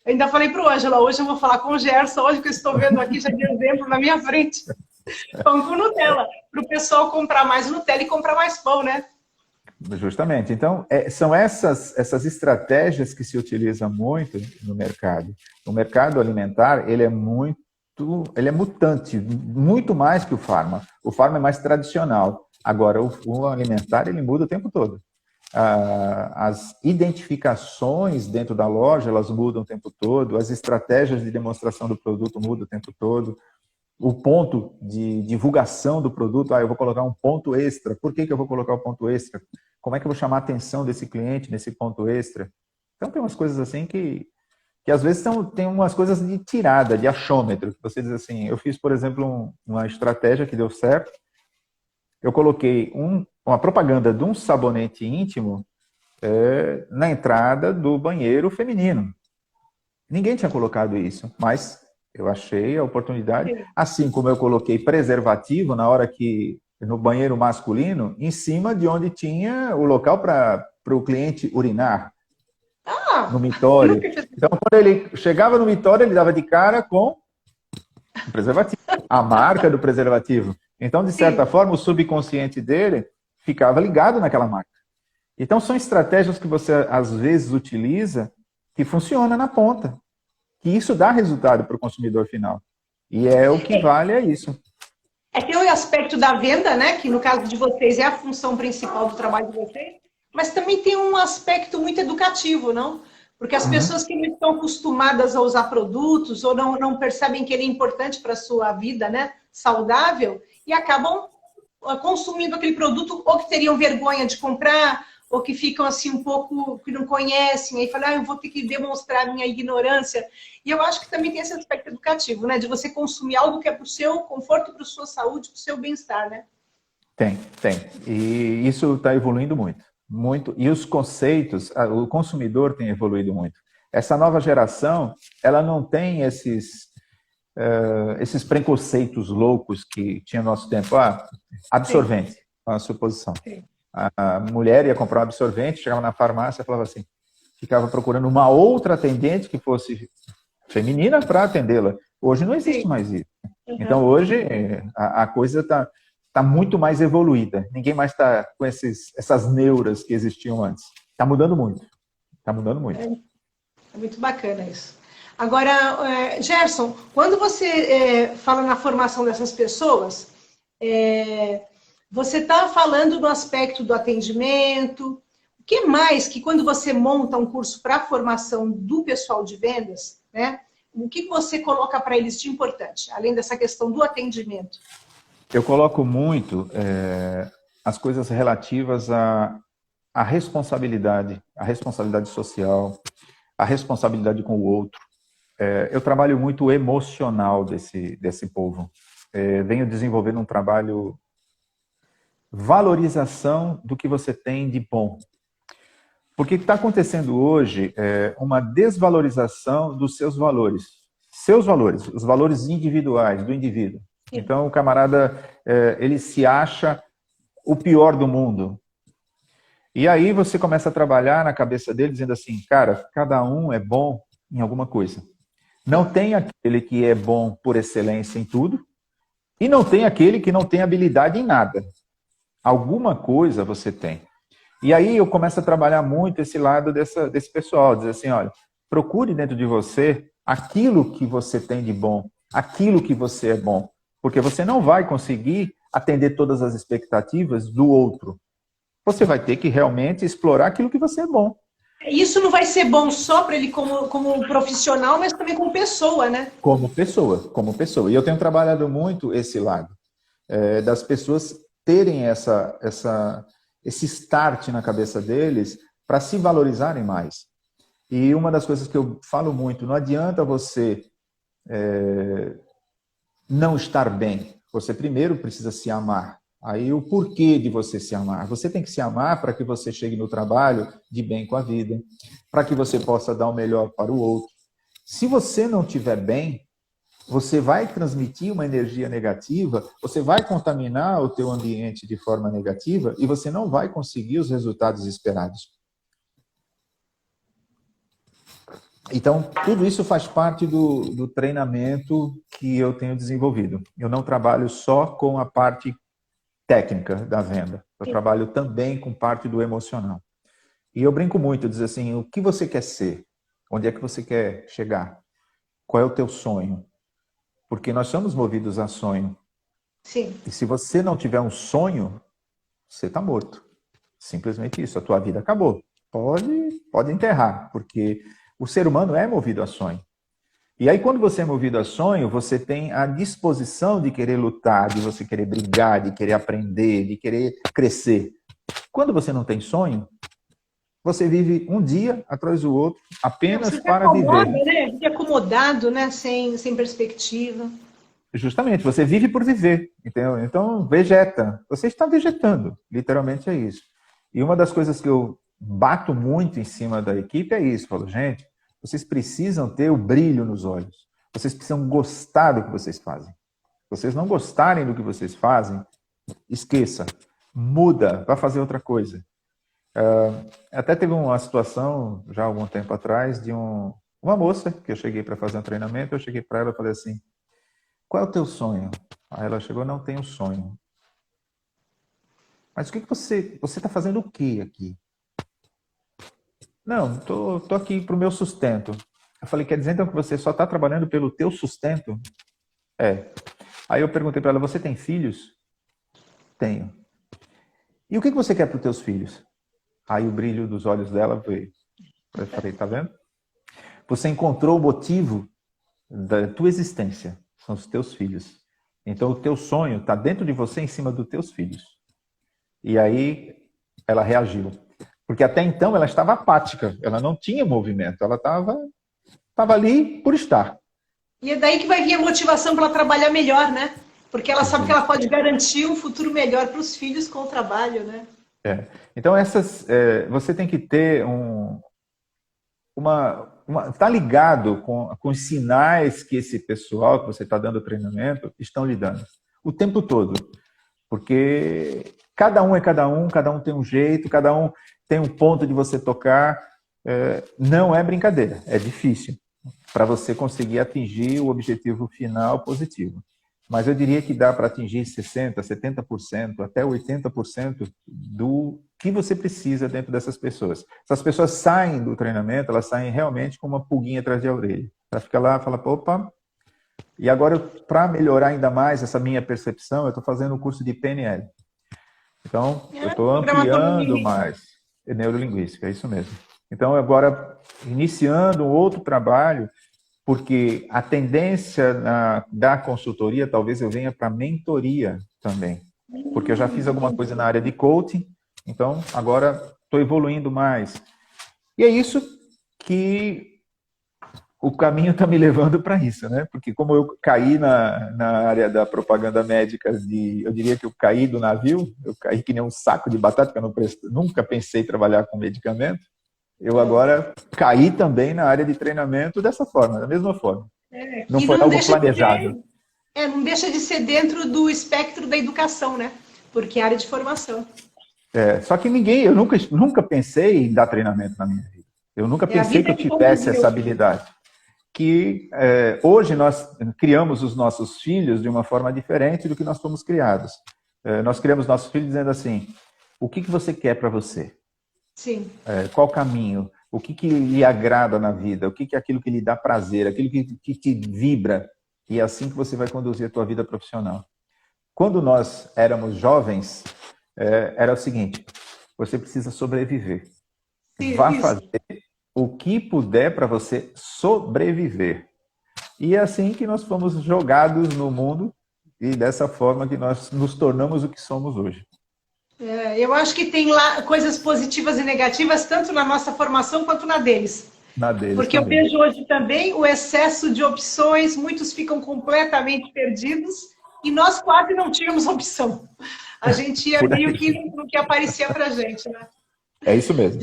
Eu ainda falei para o Ângela, hoje eu vou falar com o Gerson, hoje que eu estou vendo aqui, já de exemplo na minha frente. Pão com Nutella, para o pessoal comprar mais Nutella e comprar mais pão, né? Justamente. Então, são essas estratégias que se utilizam muito no mercado. O mercado alimentar, ele é mutante, muito mais que o farma. O farma é mais tradicional. Agora, o alimentar, ele muda o tempo todo. As identificações dentro da loja, elas mudam o tempo todo. As estratégias de demonstração do produto mudam o tempo todo. O ponto de divulgação do produto, eu vou colocar um ponto extra. Por que eu vou colocar o ponto extra? Como é que eu vou chamar a atenção desse cliente nesse ponto extra? Então, tem umas coisas assim que às vezes tem umas coisas de tirada, de achômetro. Você diz assim, eu fiz, por exemplo, uma estratégia que deu certo. Eu coloquei uma propaganda de um sabonete íntimo na entrada do banheiro feminino. Ninguém tinha colocado isso, mas eu achei a oportunidade. Assim como eu coloquei preservativo na hora que no banheiro masculino, em cima de onde tinha o local para o cliente urinar. No mitório. Então, quando ele chegava no mitório, ele dava de cara com o preservativo, a marca do preservativo. Então, de certa forma, o subconsciente dele ficava ligado naquela marca. Então, são estratégias que você, às vezes, utiliza que funciona na ponta. Que isso dá resultado para o consumidor final. E o que vale é isso. Tem o aspecto da venda, né? Que no caso de vocês é a função principal do trabalho de vocês. Mas também tem um aspecto muito educativo, não? Porque as pessoas que não estão acostumadas a usar produtos ou não percebem que ele é importante para a sua vida, né, saudável, e acabam consumindo aquele produto ou que teriam vergonha de comprar, ou que ficam assim um pouco, que não conhecem, aí falam, eu vou ter que demonstrar minha ignorância. E eu acho que também tem esse aspecto educativo, né, de você consumir algo que é para o seu conforto, para a sua saúde, para o seu bem-estar, né? Tem. E isso está evoluindo muito, muito. E os conceitos, o consumidor tem evoluído muito. Essa nova geração, ela não tem esses preconceitos loucos que tinha no nosso tempo. Absorvente, a suposição. A mulher ia comprar um absorvente, chegava na farmácia e falava assim, ficava procurando uma outra atendente que fosse feminina para atendê-la. Hoje não existe mais isso. Então hoje a coisa está muito mais evoluída. Ninguém mais está com essas neuras que existiam antes. Está mudando muito. Está mudando muito. É muito bacana isso. Agora, Gerson, quando você fala na formação dessas pessoas, você está falando do aspecto do atendimento. O que mais que quando você monta um curso para a formação do pessoal de vendas, né? O que você coloca para eles de importante, além dessa questão do atendimento? Eu coloco muito as coisas relativas à responsabilidade social, a responsabilidade com o outro. Eu trabalho muito o emocional desse povo. Venho desenvolvendo um trabalho valorização do que você tem de bom. Porque o que está acontecendo hoje é uma desvalorização dos seus valores. Seus valores, os valores individuais do indivíduo. Então, o camarada, ele se acha o pior do mundo. E aí você começa a trabalhar na cabeça dele dizendo assim, cara, cada um é bom em alguma coisa. Não tem aquele que é bom por excelência em tudo e não tem aquele que não tem habilidade em nada. Alguma coisa você tem. E aí eu começo a trabalhar muito esse lado desse pessoal, dizer assim, olha, procure dentro de você aquilo que você tem de bom, aquilo que você é bom, porque você não vai conseguir atender todas as expectativas do outro. Você vai ter que realmente explorar aquilo que você é bom. Isso não vai ser bom só para ele como profissional, mas também como pessoa, né? Como pessoa. E eu tenho trabalhado muito esse lado, das pessoas terem esse start na cabeça deles para se valorizarem mais. E uma das coisas que eu falo muito, não adianta você não estar bem. Você primeiro precisa se amar. Aí o porquê de você se amar? Você tem que se amar para que você chegue no trabalho de bem com a vida, para que você possa dar o melhor para o outro. Se você não estiver bem, você vai transmitir uma energia negativa, você vai contaminar o teu ambiente de forma negativa e você não vai conseguir os resultados esperados. Então, tudo isso faz parte do treinamento que eu tenho desenvolvido. Eu não trabalho só com a parte técnica da venda, eu trabalho também com parte do emocional. E eu brinco muito, eu digo assim, o que você quer ser? Onde é que você quer chegar? Qual é o teu sonho? Porque nós somos movidos a sonho. Sim. E se você não tiver um sonho, você está morto. Simplesmente isso, a tua vida acabou. Pode enterrar, porque o ser humano é movido a sonho. E aí, quando você é movido a sonho, você tem a disposição de querer lutar, de você querer brigar, de querer aprender, de querer crescer. Quando você não tem sonho, você vive um dia atrás do outro, apenas para viver. Né? Vive acomodado, né? Sem perspectiva. Justamente, você vive por viver, entendeu? Então, vegeta. Você está vegetando, literalmente é isso. E uma das coisas que eu bato muito em cima da equipe é isso. Falo, gente, vocês precisam ter o brilho nos olhos. Vocês precisam gostar do que vocês fazem. Se vocês não gostarem do que vocês fazem, esqueça. Muda, vá fazer outra coisa. Até teve uma situação, já há algum tempo atrás, de uma moça que eu cheguei para fazer um treinamento, eu cheguei para ela e falei assim, qual é o teu sonho? Aí ela chegou, não tenho sonho. Mas o que você está fazendo o quê aqui? Não, tô aqui para o meu sustento. Eu falei, quer dizer então que você só está trabalhando pelo teu sustento? É. Aí eu perguntei para ela, você tem filhos? Tenho. E o que você quer para os teus filhos? Aí o brilho dos olhos dela veio. Eu falei, tá vendo? Você encontrou o motivo da tua existência, são os teus filhos. Então, o teu sonho está dentro de você, em cima dos teus filhos. E aí, ela reagiu. Porque até então, ela estava apática. Ela não tinha movimento. Ela estava ali por estar. E é daí que vai vir a motivação para ela trabalhar melhor, né? Porque ela sabe que ela pode garantir um futuro melhor para os filhos com o trabalho, né? Então, você tem que ter tá ligado com os sinais que esse pessoal que você está dando treinamento estão lhe dando o tempo todo. Porque cada um é cada um tem um jeito, cada um tem um ponto de você tocar. Não é brincadeira, é difícil para você conseguir atingir o objetivo final positivo. Mas eu diria que dá para atingir 60%, 70%, até 80% do que você precisa dentro dessas pessoas. Essas pessoas saem do treinamento, elas saem realmente com uma pulguinha atrás da orelha. Ela fica lá e fala, opa, e agora para melhorar ainda mais essa minha percepção, eu estou fazendo o curso de PNL. Então, eu estou ampliando mais. Neurolinguística, é isso mesmo. Então, agora, iniciando um outro trabalho, porque a tendência da consultoria, talvez eu venha para a mentoria também. Porque eu já fiz alguma coisa na área de coaching, então agora estou evoluindo mais. E é isso que o caminho está me levando para isso, né? Porque como eu caí na área da propaganda médica, eu diria que eu caí do navio, eu caí que nem um saco de batata, porque eu nunca pensei em trabalhar com medicamento. Eu agora caí também na área de treinamento dessa forma, da mesma forma. Não foi algo planejado. Não deixa de ser dentro do espectro da educação, né? Porque é área de formação. Só que eu nunca pensei em dar treinamento na minha vida. Eu nunca pensei que eu tivesse essa habilidade. Hoje nós criamos os nossos filhos de uma forma diferente do que nós fomos criados. Nós criamos nossos filhos dizendo assim, o que você quer para você? Sim. Qual caminho? O que lhe agrada na vida? O que é aquilo que lhe dá prazer? Aquilo que te vibra? E é assim que você vai conduzir a tua vida profissional. Quando nós éramos jovens, era o seguinte, você precisa sobreviver. Sim, vá fazer o que puder para você sobreviver. E é assim que nós fomos jogados no mundo e dessa forma que nós nos tornamos o que somos hoje. Eu acho que tem lá coisas positivas e negativas, tanto na nossa formação quanto na deles. Porque também. Eu vejo hoje também o excesso de opções, muitos ficam completamente perdidos e nós quase não tínhamos opção. A gente ia meio que no que aparecia para a gente, né? É isso mesmo.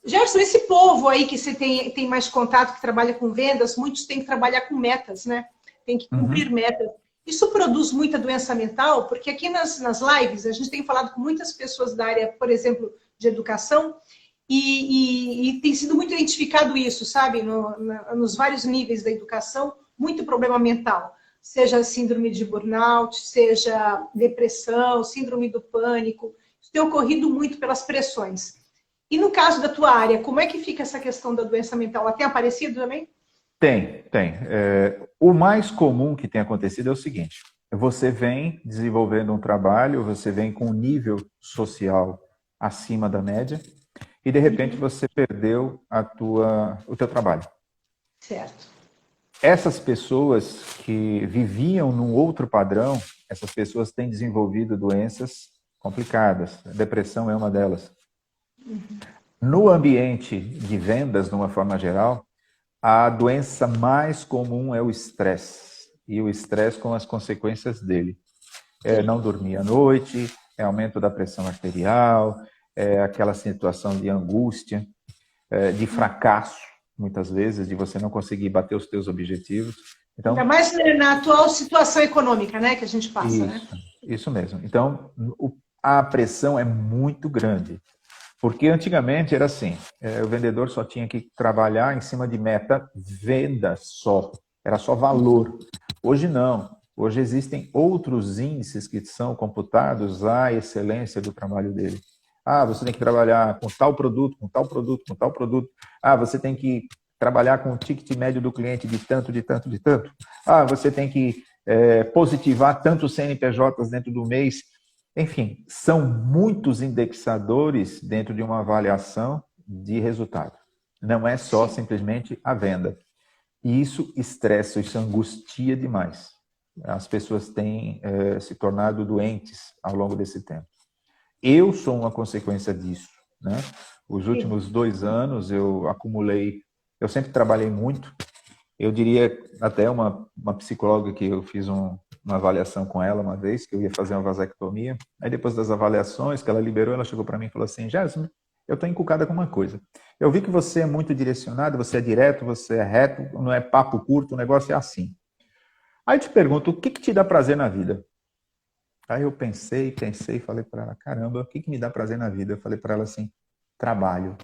Gerson, esse povo aí que você tem mais contato, que trabalha com vendas, muitos têm que trabalhar com metas, né? Tem que cumprir metas. Isso produz muita doença mental, porque aqui nas lives a gente tem falado com muitas pessoas da área, por exemplo, de educação, e tem sido muito identificado isso, sabe? Nos vários níveis da educação, muito problema mental. Seja síndrome de burnout, seja depressão, síndrome do pânico. Isso tem ocorrido muito pelas pressões. E no caso da tua área, como é que fica essa questão da doença mental? Ela tem aparecido também? Tem. O mais comum que tem acontecido é o seguinte, você vem desenvolvendo um trabalho, você vem com um nível social acima da média e, de repente, você perdeu o teu trabalho. Certo. Essas pessoas que viviam num outro padrão, essas pessoas têm desenvolvido doenças complicadas. A depressão é uma delas. No ambiente de vendas, de uma forma geral, a doença mais comum é o estresse. E o estresse com as consequências dele. Não dormir à noite, aumento da pressão arterial, aquela situação de angústia, de fracasso, muitas vezes, de você não conseguir bater os teus objetivos. Então, ainda mais na atual situação econômica, né, que a gente passa, né? Isso mesmo. Então, a pressão é muito grande. Porque antigamente era assim, o vendedor só tinha que trabalhar em cima de meta venda só, era só valor. Hoje não, hoje existem outros índices que são computados à excelência do trabalho dele. Você tem que trabalhar com tal produto, com tal produto, com tal produto. Você tem que trabalhar com o ticket médio do cliente de tanto, de tanto, de tanto. Você tem que positivar tantos CNPJs dentro do mês. Enfim, são muitos indexadores dentro de uma avaliação de resultado. Não é só Sim. simplesmente a venda. E isso estressa, isso angustia demais. As pessoas têm se tornado doentes ao longo desse tempo. Eu sou uma consequência disso, né? Os Sim. últimos 2 anos eu acumulei, eu sempre trabalhei muito. Eu diria até uma psicóloga que eu fiz uma avaliação com ela uma vez, que eu ia fazer uma vasectomia. Aí depois das avaliações que ela liberou, ela chegou para mim e falou assim, Jasmine, eu estou encucada com uma coisa. Eu vi que você é muito direcionado, você é direto, você é reto, não é papo curto, o negócio é assim. Aí eu te pergunto, o que te dá prazer na vida? Aí eu pensei, falei para ela, caramba, o que me dá prazer na vida? Eu falei para ela assim, trabalho.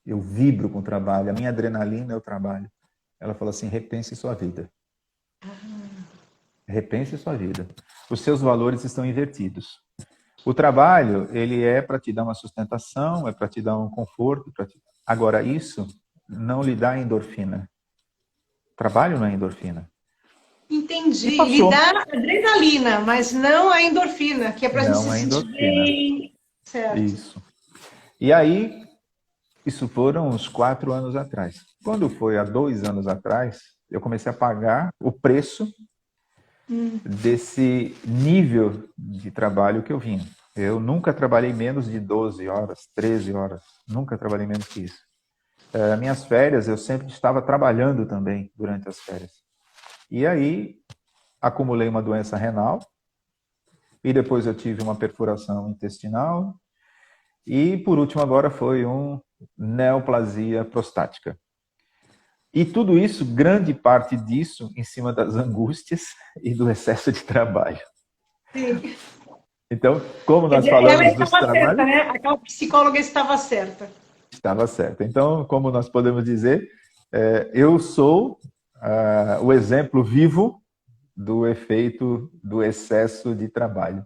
Eu vibro com o trabalho, a minha adrenalina é o trabalho. Ela falou assim, repense sua vida. Repense sua vida. Os seus valores estão invertidos. O trabalho, ele é para te dar uma sustentação, é para te dar um conforto. Agora, isso não lhe dá endorfina. Trabalho não é endorfina. Entendi. E Lhe passou. dá adrenalina, mas não a endorfina, que é para a gente se Não é sentir endorfina. bem. Certo. Isso. E aí, isso foram uns 4 anos atrás. Quando foi há 2 anos atrás, eu comecei a pagar o preço desse nível de trabalho que eu vinha. Eu nunca trabalhei menos de 12 horas, 13 horas. Nunca trabalhei menos que isso. Minhas férias, eu sempre estava trabalhando também durante as férias. E aí, acumulei uma doença renal. E depois eu tive uma perfuração intestinal. E, por último, agora foi uma neoplasia prostática. E tudo isso, grande parte disso, em cima das angústias e do excesso de trabalho. Sim. Então, como Quer nós dizer, ela falamos dos estava certa, trabalhos, né? Aquela psicóloga estava certa. estava certo. Então, como nós podemos dizer, eu sou o exemplo vivo do efeito do excesso de trabalho.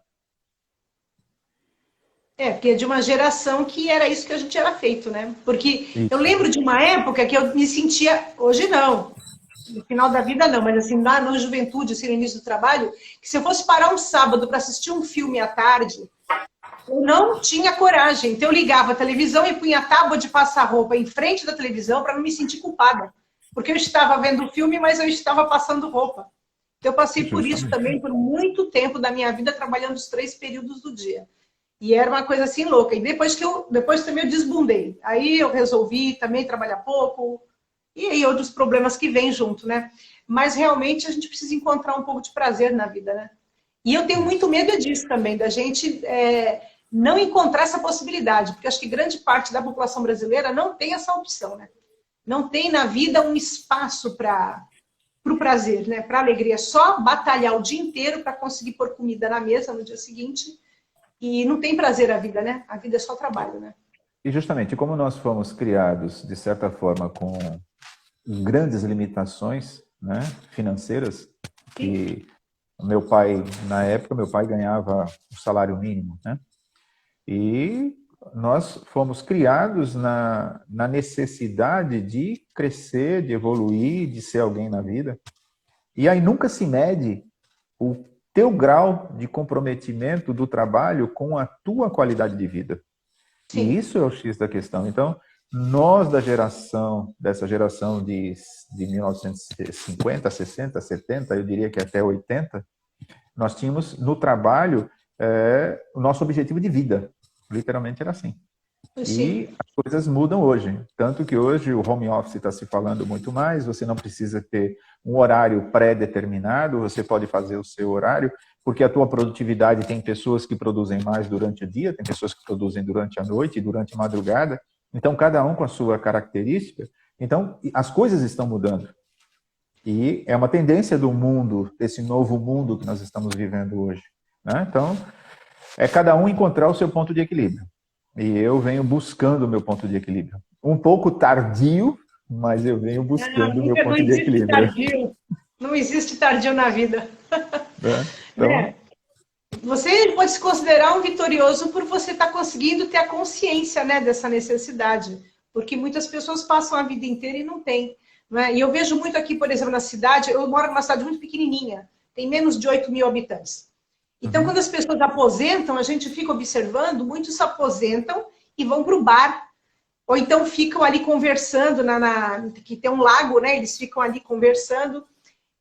É, porque é de uma geração que era isso que a gente era feito, né? Porque eu Isso. lembro de uma época que eu me sentia, hoje não, no final da vida não, mas assim, lá na juventude, assim, no início do trabalho, que se eu fosse parar um sábado para assistir um filme à tarde, eu não tinha coragem. Então eu ligava a televisão e punha a tábua de passar roupa em frente da televisão para não me sentir culpada. Porque eu estava vendo o filme, mas eu estava passando roupa. Então eu passei por isso Justamente. também por muito tempo da minha vida trabalhando os 3 períodos do dia. E era uma coisa assim louca. E depois também eu desbundei. Aí eu resolvi também trabalhar pouco. E aí outros problemas que vêm junto, né? Mas realmente a gente precisa encontrar um pouco de prazer na vida, né? E eu tenho muito Isso. medo disso também, da gente não encontrar essa possibilidade, porque acho que grande parte da população brasileira não tem essa opção, né? Não tem na vida um espaço para o prazer, né? Para a alegria. Só batalhar o dia inteiro para conseguir pôr comida na mesa no dia seguinte. E não tem prazer a vida, né? A vida é só trabalho, né? E justamente como nós fomos criados, de certa forma, com grandes limitações, né, financeiras, Sim, que meu pai, na época, meu pai ganhava o salário mínimo, né? E nós fomos criados na necessidade de crescer, de evoluir, de ser alguém na vida. E aí nunca se mede o teu grau de comprometimento do trabalho com a tua qualidade de vida. E sim. isso é o X da questão. Então, nós dessa geração de 1950, 60, 70, eu diria que até 80, nós tínhamos no trabalho o nosso objetivo de vida. Literalmente era assim. Sim. E as coisas mudam hoje. Tanto que hoje o home office está se falando muito mais, você não precisa ter um horário pré-determinado, você pode fazer o seu horário, porque a tua produtividade tem pessoas que produzem mais durante o dia, tem pessoas que produzem durante a noite, durante a madrugada. Então, cada um com a sua característica. Então, as coisas estão mudando. E é uma tendência do mundo, desse novo mundo que nós estamos vivendo hoje. Né? Então, é cada um encontrar o seu ponto de equilíbrio. E eu venho buscando o meu ponto de equilíbrio. Um pouco tardio, mas eu venho buscando o meu Não ponto de existe equilíbrio. tardio. Não existe tardio na vida. Né? Então, Né? Você pode se considerar um vitorioso por você estar conseguindo ter a consciência, né, dessa necessidade. Porque muitas pessoas passam a vida inteira e não têm. Né? E eu vejo muito aqui, por exemplo, na cidade, eu moro numa cidade muito pequenininha, tem menos de 8 mil habitantes. Então, quando as pessoas aposentam, a gente fica observando, muitos se aposentam e vão para o bar. ou então ficam ali conversando, que tem um lago, né? Eles ficam ali conversando.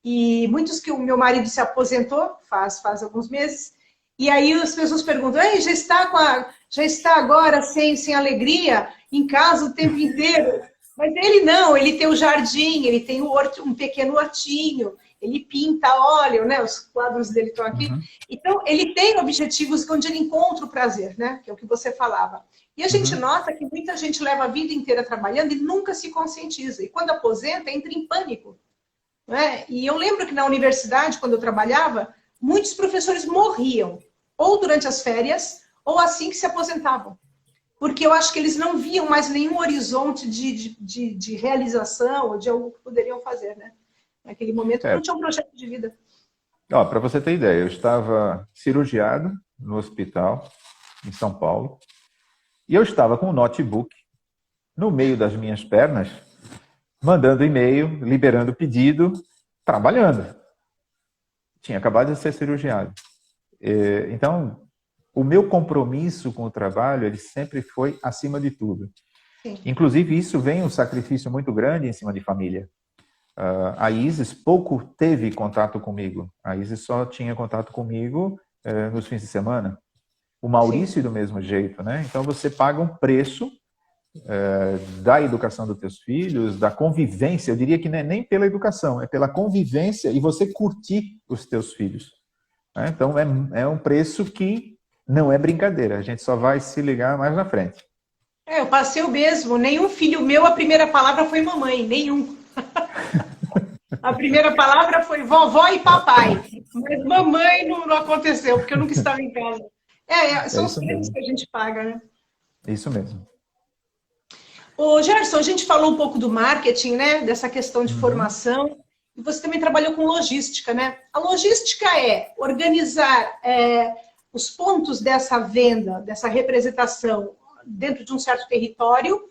E muitos que o meu marido se aposentou, faz alguns meses, e aí as pessoas perguntam, ei, já está agora sem alegria, em casa o tempo inteiro? Mas ele não, ele tem o jardim, ele tem um pequeno hortinho, ele pinta óleo, né? Os quadros dele estão aqui. Uhum, Então, ele tem objetivos onde ele encontra o prazer, né? Que é o que você falava. E a gente uhum. nota que muita gente leva a vida inteira trabalhando e nunca se conscientiza. E quando aposenta, entra em pânico. Né? E eu lembro que na universidade, quando eu trabalhava, muitos professores morriam, ou durante as férias, ou assim que se aposentavam. Porque eu acho que eles não viam mais nenhum horizonte de realização ou de algo que poderiam fazer, né? Naquele momento não É, tinha um projeto de vida. para você ter ideia, eu estava cirurgiado no hospital em São Paulo e eu estava com um notebook no meio das minhas pernas, mandando e-mail, liberando pedido, trabalhando. Tinha acabado de ser cirurgiado. Então, o meu compromisso com o trabalho, ele sempre foi acima de tudo. Sim. Inclusive, isso vem um sacrifício muito grande em cima de família. A Isis pouco teve contato comigo. A Isis só tinha contato comigo nos fins de semana. O Maurício, Sim. do mesmo jeito, né? Então, você paga um preço da educação dos teus filhos, da convivência. Eu diria que não é nem pela educação, é pela convivência e você curtir os teus filhos. Né? Então, é um preço que não é brincadeira. A gente só vai se ligar mais na frente. Eu passei o mesmo. Nenhum filho meu, a primeira palavra foi mamãe. Nenhum. A primeira palavra foi vovó e papai. Mas mamãe não aconteceu, porque eu nunca estava em casa. É São os isso preços mesmo. que a gente paga, né? Isso mesmo. Ô, Gerson, a gente falou um pouco do marketing, né? Dessa questão de Uhum. formação. E você também trabalhou com logística, né? A logística é organizar os pontos dessa venda, dessa representação dentro de um certo território,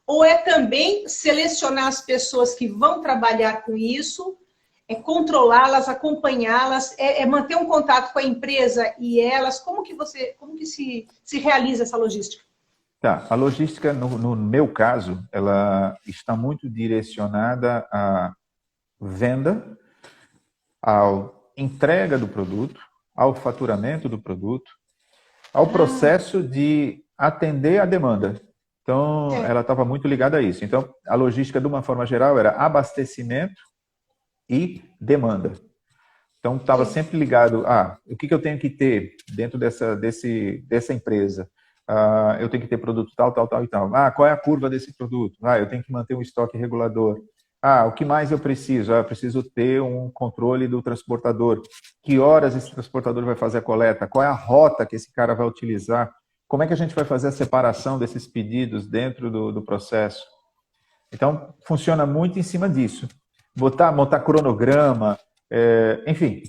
ou é também selecionar as pessoas que vão trabalhar com isso, controlá-las, acompanhá-las, manter um contato com a empresa e elas. Como que se realiza essa logística? Tá, a logística, no meu caso, ela está muito direcionada à venda, à entrega do produto, ao faturamento do produto, ao Ah, processo de atender a demanda. Então, é, ela estava muito ligada a isso. Então, a logística, de uma forma geral, era abastecimento e demanda. Então, estava sim. sempre ligado a o que eu tenho que ter dentro dessa empresa. Eu tenho que ter produto tal, tal, tal e tal. Qual é a curva desse produto? Eu tenho que manter um estoque regulador. O que mais eu preciso? Eu preciso ter um controle do transportador. Que horas esse transportador vai fazer a coleta? Qual é a rota que esse cara vai utilizar? Como é que a gente vai fazer a separação desses pedidos dentro do processo? Então, funciona muito em cima disso. Montar cronograma, enfim,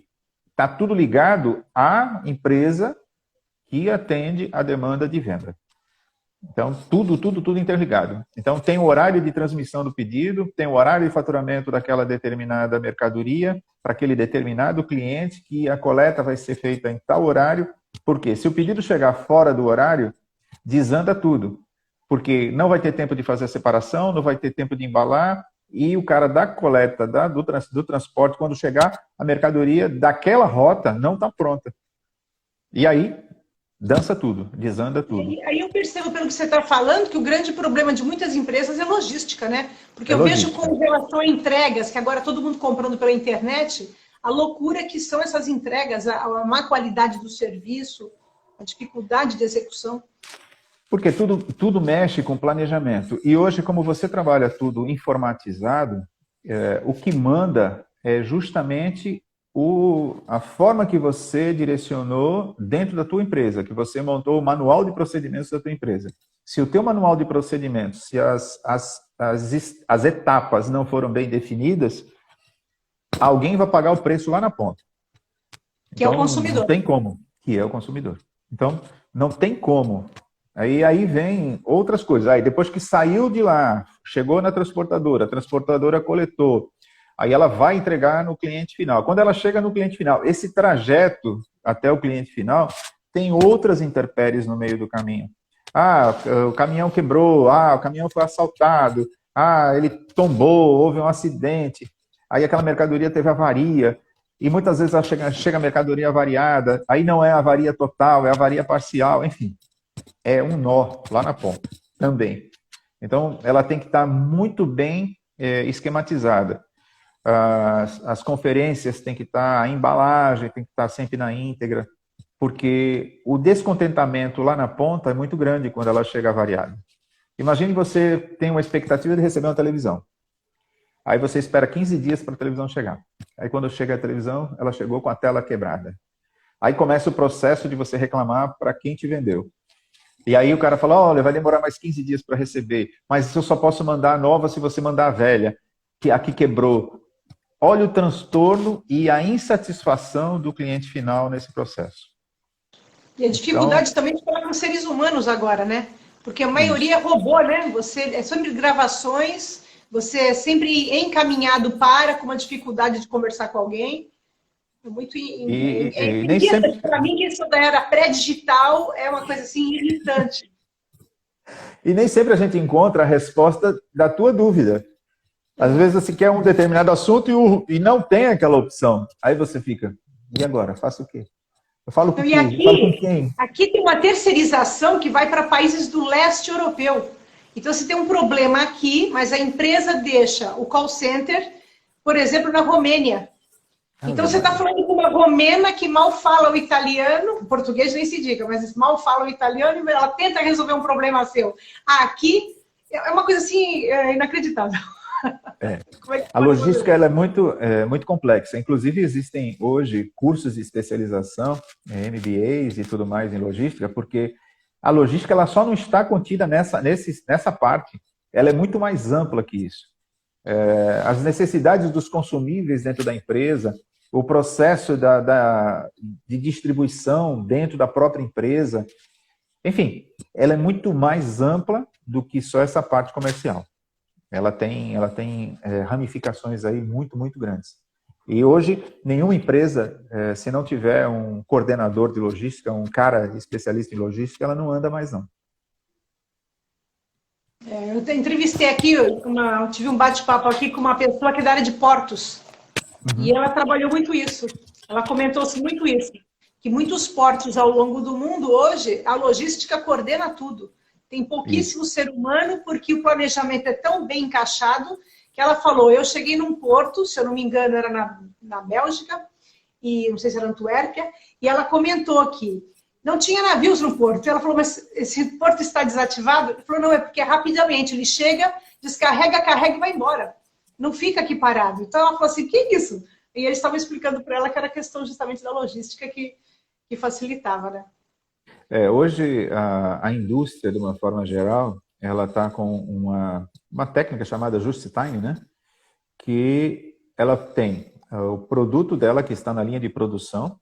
está tudo ligado à empresa que atende a demanda de venda. Então, tudo interligado. Então, tem o horário de transmissão do pedido, tem o horário de faturamento daquela determinada mercadoria para aquele determinado cliente, que a coleta vai ser feita em tal horário. Porque se o pedido chegar fora do horário, desanda tudo. Porque não vai ter tempo de fazer a separação, não vai ter tempo de embalar, e o cara da coleta, do transporte, quando chegar, a mercadoria daquela rota não está pronta. E aí, dança tudo, desanda tudo. Aí eu percebo, pelo que você está falando, que o grande problema de muitas empresas é logística, né? Porque É eu vejo logística. com relação a entregas, que agora todo mundo comprando pela internet, a loucura que são essas entregas, a má qualidade do serviço, a dificuldade de execução. Porque tudo mexe com planejamento. E hoje, como você trabalha tudo informatizado, o que manda é justamente a forma que você direcionou dentro da tua empresa, que você montou o manual de procedimentos da tua empresa. Se o teu manual de procedimentos, se as etapas não foram bem definidas, alguém vai pagar o preço lá na ponta. Que é o Então, não consumidor. tem como, que é o consumidor. Então, não tem como. Aí vem outras coisas. Aí, depois que saiu de lá, chegou na transportadora, a transportadora coletou, aí ela vai entregar no cliente final. Quando ela chega no cliente final, esse trajeto até o cliente final tem outras intempéries no meio do caminho. Ah, o caminhão quebrou, ah, o caminhão foi assaltado, ah, ele tombou, houve um acidente, aí aquela mercadoria teve avaria, e muitas vezes ela chega a mercadoria avariada, aí não é avaria total, é avaria parcial, enfim, é um nó lá na ponta também. Então, ela tem que estar muito bem esquematizada. As conferências têm que estar, a embalagem tem que estar sempre na íntegra, porque o descontentamento lá na ponta é muito grande quando ela chega variada. Imagine você tem uma expectativa de receber uma televisão. Aí você espera 15 dias para a televisão chegar. Aí quando chega a televisão, ela chegou com a tela quebrada. Aí começa o processo de você reclamar para quem te vendeu. E aí o cara fala, olha, vai demorar mais 15 dias para receber, mas eu só posso mandar a nova se você mandar a velha, que aqui quebrou. Olha o transtorno e a insatisfação do cliente final nesse processo. E a dificuldade também de falar com seres humanos agora, né? Porque a maioria é robô, né? Você é sempre gravações, você é sempre encaminhado com uma dificuldade de conversar com alguém. É muito nem sempre para mim que isso da era pré-digital é uma coisa assim irritante. E nem sempre a gente encontra a resposta da tua dúvida. Às vezes você quer um determinado assunto e não tem aquela opção. Aí você fica, e agora? Faço o quê? Eu falo com quem? Eu falo com quem? Aqui tem uma terceirização que vai para países do leste europeu. Então, você tem um problema aqui, mas a empresa deixa o call center, por exemplo, na Romênia. Então, você está falando com uma romena que mal fala o italiano, o português nem se diga, mas mal fala o italiano e ela tenta resolver um problema seu. Aqui é uma coisa assim inacreditável. A logística ela é muito complexa. Inclusive, existem hoje cursos de especialização, MBAs e tudo mais em logística, porque a logística ela só não está contida nessa parte. Ela é muito mais ampla que isso. As necessidades dos consumíveis dentro da empresa, o processo de distribuição dentro da própria empresa, enfim, ela é muito mais ampla do que só essa parte comercial. Ela tem ramificações aí muito, muito grandes. E hoje, nenhuma empresa, se não tiver um coordenador de logística, um cara especialista em logística, ela não anda mais, não. Eu entrevistei aqui, tive um bate-papo aqui com uma pessoa que é da área de portos. Uhum. E ela trabalhou muito isso. Ela comentou muito isso. Que muitos portos ao longo do mundo, hoje, a logística coordena tudo. Tem pouquíssimo ser humano, porque o planejamento é tão bem encaixado, que ela falou, eu cheguei num porto, se eu não me engano, era na Bélgica, e não sei se era Antuérpia, e ela comentou que não tinha navios no porto. Ela falou, mas esse porto está desativado? Ela falou, não, é porque rapidamente ele chega, descarrega, carrega e vai embora. Não fica aqui parado. Então ela falou assim, que é isso? E eles estavam explicando para ela que era questão justamente da logística que facilitava, né? Hoje, a indústria, de uma forma geral, ela está com uma técnica chamada just-time, né? Que ela tem o produto dela que está na linha de produção,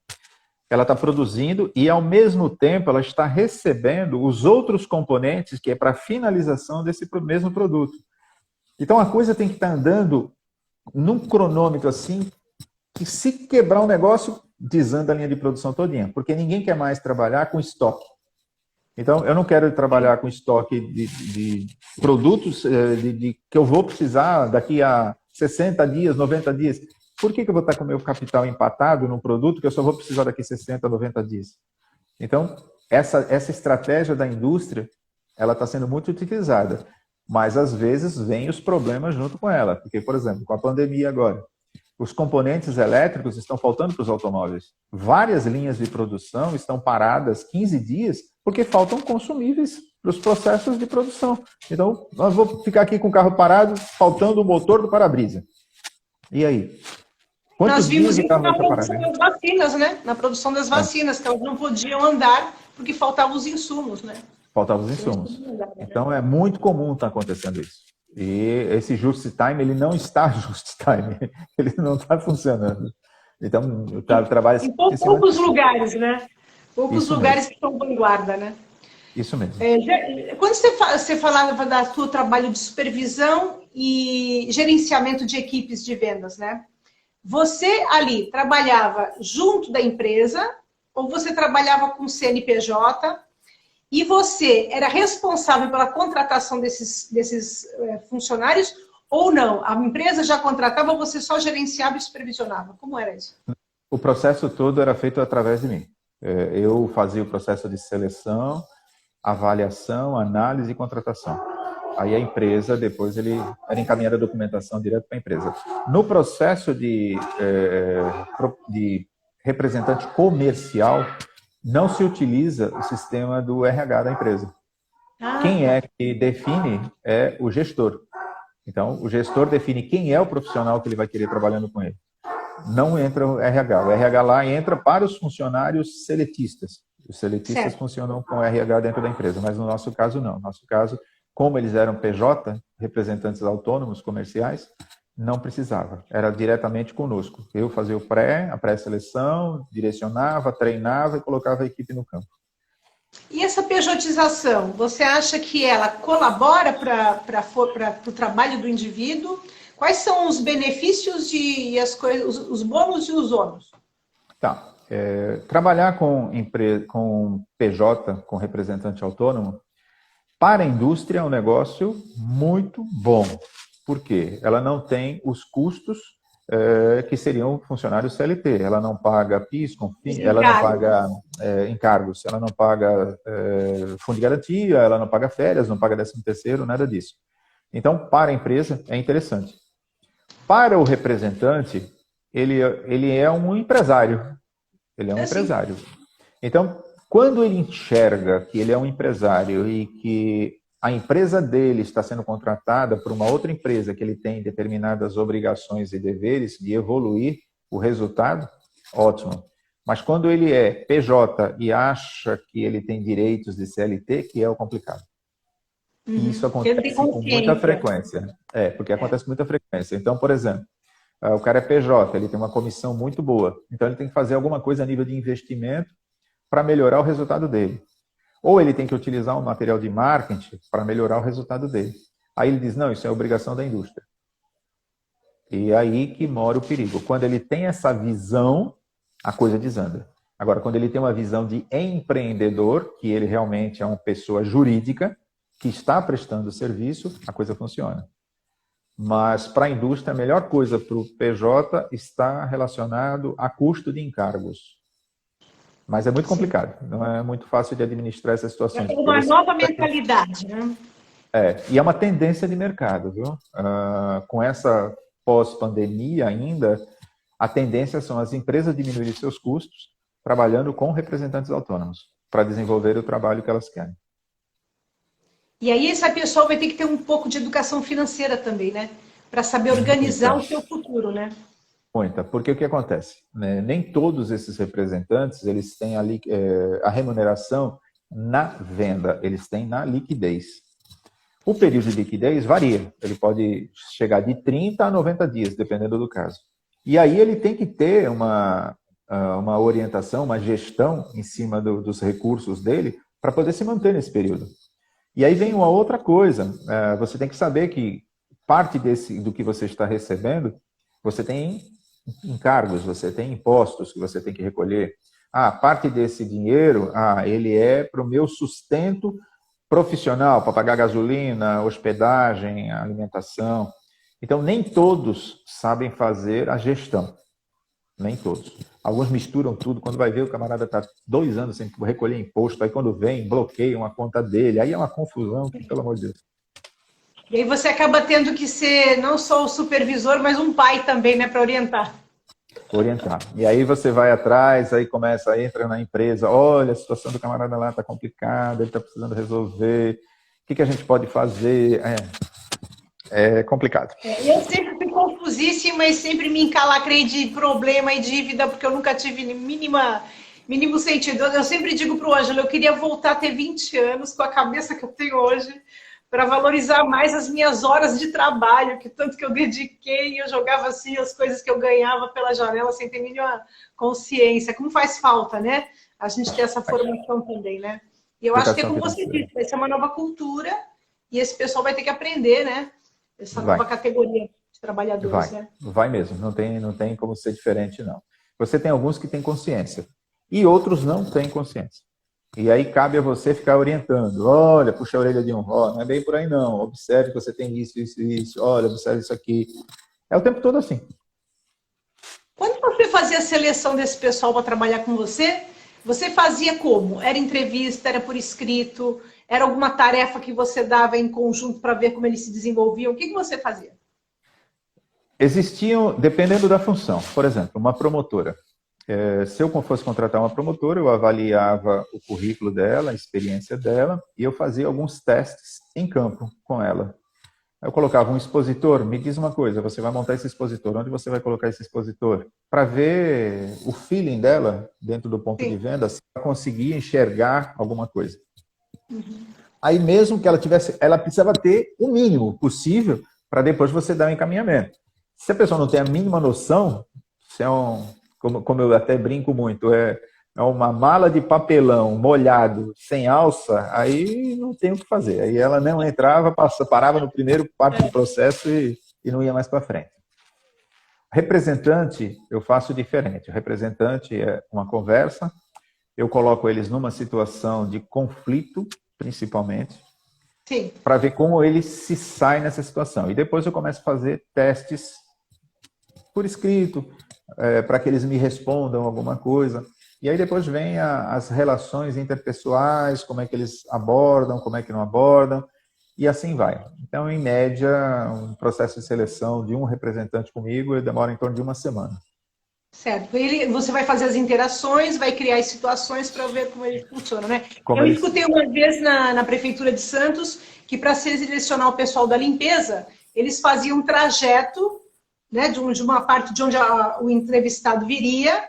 ela está produzindo e, ao mesmo tempo, ela está recebendo os outros componentes que é para finalização desse mesmo produto. Então, a coisa tem que estar andando num cronômetro assim, que se quebrar um negócio, desanda a linha de produção todinha, porque ninguém quer mais trabalhar com estoque. Então, eu não quero trabalhar com estoque de produtos que eu vou precisar daqui a 60 dias, 90 dias. Por que eu vou estar com o meu capital empatado num produto que eu só vou precisar daqui a 60, 90 dias? Então, essa estratégia da indústria, ela está sendo muito utilizada, mas às vezes vem os problemas junto com ela, porque, por exemplo, com a pandemia agora, os componentes elétricos estão faltando para os automóveis. Várias linhas de produção estão paradas 15 dias porque faltam consumíveis para os processos de produção. Então, nós vamos ficar aqui com o carro parado, faltando o motor do para-brisa. E aí? Nós vimos isso na produção das vacinas, né? Na produção das vacinas, que elas não podiam andar porque faltavam os insumos, né? Faltavam os insumos. Então, é muito comum estar acontecendo isso. E esse just time, ele não está just time, ele não está funcionando. Então, o trabalho... Em poucos lugares, né? Poucos lugares que estão vanguarda, né? Isso mesmo. Quando você falava do seu trabalho de supervisão e gerenciamento de equipes de vendas, né? Você ali trabalhava junto da empresa ou você trabalhava com CNPJ? E você era responsável pela contratação desses funcionários ou não? A empresa já contratava, você só gerenciava e supervisionava? Como era isso? O processo todo era feito através de mim. Eu fazia o processo de seleção, avaliação, análise e contratação. Aí a empresa, depois, ele era encaminhada a documentação direto para a empresa. No processo de representante comercial, não se utiliza o sistema do RH da empresa. Quem é que define é o gestor. Então, o gestor define quem é o profissional que ele vai querer trabalhando com ele. Não entra o RH. O RH lá entra para os funcionários seletistas. Os seletistas funcionam com o RH dentro da empresa, mas no nosso caso não. No nosso caso, como eles eram PJ, representantes autônomos comerciais, não precisava. Era diretamente conosco. Eu fazia a pré-seleção, direcionava, treinava e colocava a equipe no campo. E essa pejotização, você acha que ela colabora para o trabalho do indivíduo? Quais são os benefícios e as coisas, os bônus e os ônus? Tá. Trabalhar com PJ, com representante autônomo, para a indústria é um negócio muito bom. Por quê? Ela não tem os custos que seriam funcionários CLT. Ela não paga PIS, COFINS, ela não paga encargos, ela não paga fundo de garantia, ela não paga férias, não paga 13º, nada disso. Então, para a empresa, é interessante. Para o representante, ele é um empresário. Ele é um empresário. Então, quando ele enxerga que ele é um empresário e que a empresa dele está sendo contratada por uma outra empresa que ele tem determinadas obrigações e deveres de evoluir o resultado, ótimo. Mas quando ele é PJ e acha que ele tem direitos de CLT, que é o complicado. E isso acontece com muita frequência. Porque acontece com muita frequência. Então, por exemplo, o cara é PJ, ele tem uma comissão muito boa. Então, ele tem que fazer alguma coisa a nível de investimento para melhorar o resultado dele. Ou ele tem que utilizar um material de marketing para melhorar o resultado dele. Aí ele diz, não, isso é obrigação da indústria. E aí que mora o perigo. Quando ele tem essa visão, a coisa desanda. Agora, quando ele tem uma visão de empreendedor, que ele realmente é uma pessoa jurídica, que está prestando serviço, a coisa funciona. Mas para a indústria, a melhor coisa para o PJ está relacionado a custo de encargos. Mas é muito complicado, não é muito fácil de administrar essas situações. É uma nova mentalidade, né? E é uma tendência de mercado, viu? Com essa pós-pandemia ainda, a tendência são as empresas diminuírem seus custos trabalhando com representantes autônomos para desenvolver o trabalho que elas querem. E aí essa pessoa vai ter que ter um pouco de educação financeira também, né? Para saber organizar o seu futuro, né? Muita, porque o que acontece? Nem todos esses representantes, eles têm ali a remuneração na venda, eles têm na liquidez. O período de liquidez varia, ele pode chegar de 30 a 90 dias, dependendo do caso. E aí ele tem que ter uma orientação, uma gestão em cima dos recursos dele para poder se manter nesse período. E aí vem uma outra coisa, você tem que saber que parte do que você está recebendo, você tem encargos, você tem impostos que você tem que recolher. Parte desse dinheiro, ele é para o meu sustento profissional, para pagar gasolina, hospedagem, alimentação. Então, nem todos sabem fazer a gestão. Nem todos. Alguns misturam tudo. Quando vai ver, o camarada está 2 anos sem recolher imposto. Aí, quando vem, bloqueiam a conta dele. Aí é uma confusão, pelo amor de Deus. E aí você acaba tendo que ser não só o supervisor, mas um pai também, né, para orientar. Orientar. E aí você vai atrás, aí entra na empresa, olha, a situação do camarada lá está complicada, ele está precisando resolver, o que a gente pode fazer? É complicado. Eu sempre fui confusíssima e sempre me encalacrei de problema e dívida, porque eu nunca tive mínimo sentido. Eu sempre digo para o Ângelo, eu queria voltar a ter 20 anos com a cabeça que eu tenho hoje, para valorizar mais as minhas horas de trabalho, que tanto que eu dediquei, eu jogava assim as coisas que eu ganhava pela janela sem ter mínima consciência. Como faz falta, né? A gente ter essa formação também, né? E eu acho que é como você disse, vai ser uma nova cultura e esse pessoal vai ter que aprender, né? Essa nova categoria de trabalhadores, né? Vai mesmo, não tem como ser diferente, não. Você tem alguns que têm consciência e outros não têm consciência. E aí cabe a você ficar orientando. Olha, puxa a orelha de um, ó, não é bem por aí não. Observe que você tem isso, isso, isso. Olha, observe isso aqui. É o tempo todo assim. Quando você fazia a seleção desse pessoal para trabalhar com você, você fazia como? Era entrevista, era por escrito, era alguma tarefa que você dava em conjunto para ver como eles se desenvolviam? O que você fazia? Existiam, dependendo da função. Por exemplo, uma promotora. Se eu fosse contratar uma promotora, eu avaliava o currículo dela, a experiência dela, e eu fazia alguns testes em campo com ela. Eu colocava um expositor, me diz uma coisa, você vai montar esse expositor, onde você vai colocar esse expositor? Para ver o feeling dela dentro do ponto de Sim. venda, se ela conseguia enxergar alguma coisa. Aí mesmo que ela tivesse, ela precisava ter o mínimo possível para depois você dar um encaminhamento. Se a pessoa não tem a mínima noção, se é como eu até brinco muito, é uma mala de papelão molhado, sem alça, aí não tem o que fazer. Aí ela não entrava, parava no primeiro parte do processo e não ia mais para frente. Representante, eu faço diferente. O representante é uma conversa, eu coloco eles numa situação de conflito, principalmente, para ver como eles se saem nessa situação. E depois eu começo a fazer testes por escrito, para que eles me respondam alguma coisa. E aí depois vem as relações interpessoais, como é que eles abordam, como é que não abordam, e assim vai. Então, em média, um processo de seleção de um representante comigo demora em torno de uma semana. Certo. Você vai fazer as interações, vai criar as situações para ver como ele funciona, né? Eu escutei uma vez na Prefeitura de Santos que para selecionar o pessoal da limpeza, eles faziam um trajeto, né, de uma parte de onde o entrevistado viria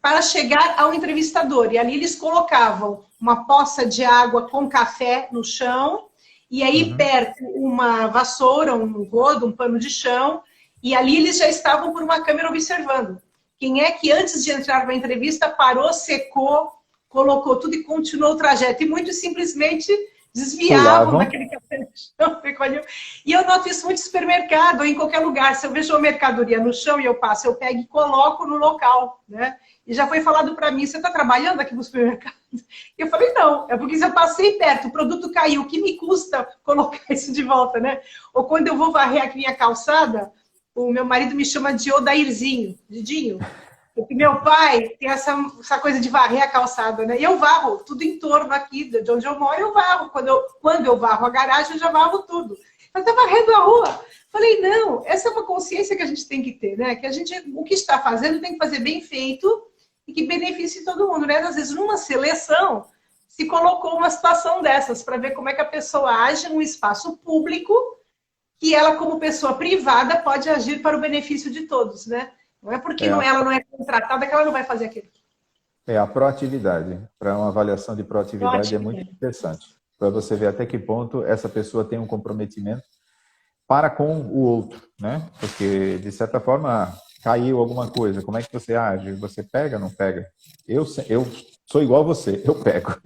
para chegar ao entrevistador. E ali eles colocavam uma poça de água com café no chão, e aí perto uma vassoura, um rodo, um pano de chão, e ali eles já estavam por uma câmera observando. Quem é que antes de entrar na entrevista parou, secou, colocou tudo e continuou o trajeto. E muito simplesmente desviavam daquele café no chão. E eu noto isso muito em supermercado ou em qualquer lugar. Se eu vejo uma mercadoria no chão e eu passo, eu pego e coloco no local, né? E já foi falado para mim, você está trabalhando aqui no supermercado? E eu falei, não, é porque se eu passei perto, o produto caiu, o que me custa colocar isso de volta, né? Ou quando eu vou varrer aqui minha calçada, o meu marido me chama de Odairzinho, Didinho. Porque meu pai tem essa coisa de varrer a calçada, né? E eu varro tudo em torno aqui, de onde eu moro, eu varro. Quando eu varro a garagem, eu já varro tudo. Eu estava varrendo a rua. Falei, não, essa é uma consciência que a gente tem que ter, né? Que o que está fazendo tem que fazer bem feito e que beneficie todo mundo, né? Às vezes, numa seleção, se colocou uma situação dessas para ver como é que a pessoa age num espaço público que ela, como pessoa privada, pode agir para o benefício de todos, né? Não é porque ela não é contratada que ela não vai fazer aquilo. A proatividade. Para uma avaliação de proatividade é muito interessante. Para você ver até que ponto essa pessoa tem um comprometimento para com o outro, né? Porque, de certa forma, caiu alguma coisa. Como é que você age? Você pega ou não pega? Eu sou igual a você, eu pego.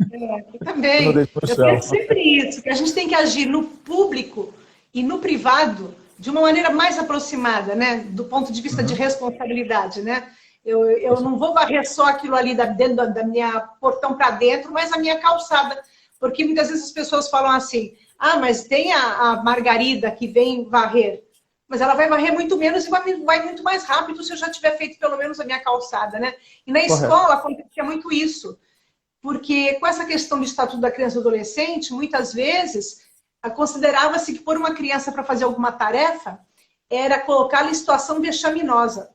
Eu também. Eu penso sempre isso, que a gente tem que agir no público e no privado de uma maneira mais aproximada, né? Do ponto de vista de responsabilidade, né? Eu não vou varrer só aquilo ali dentro da minha portão para dentro, mas a minha calçada. Porque muitas vezes as pessoas falam assim, mas tem a Margarida que vem varrer. Mas ela vai varrer muito menos e vai muito mais rápido se eu já tiver feito pelo menos a minha calçada, né? E na escola acontecia muito isso. Porque com essa questão do Estatuto da Criança e do Adolescente, muitas vezes considerava-se que pôr uma criança para fazer alguma tarefa era colocá-la em situação vexaminosa.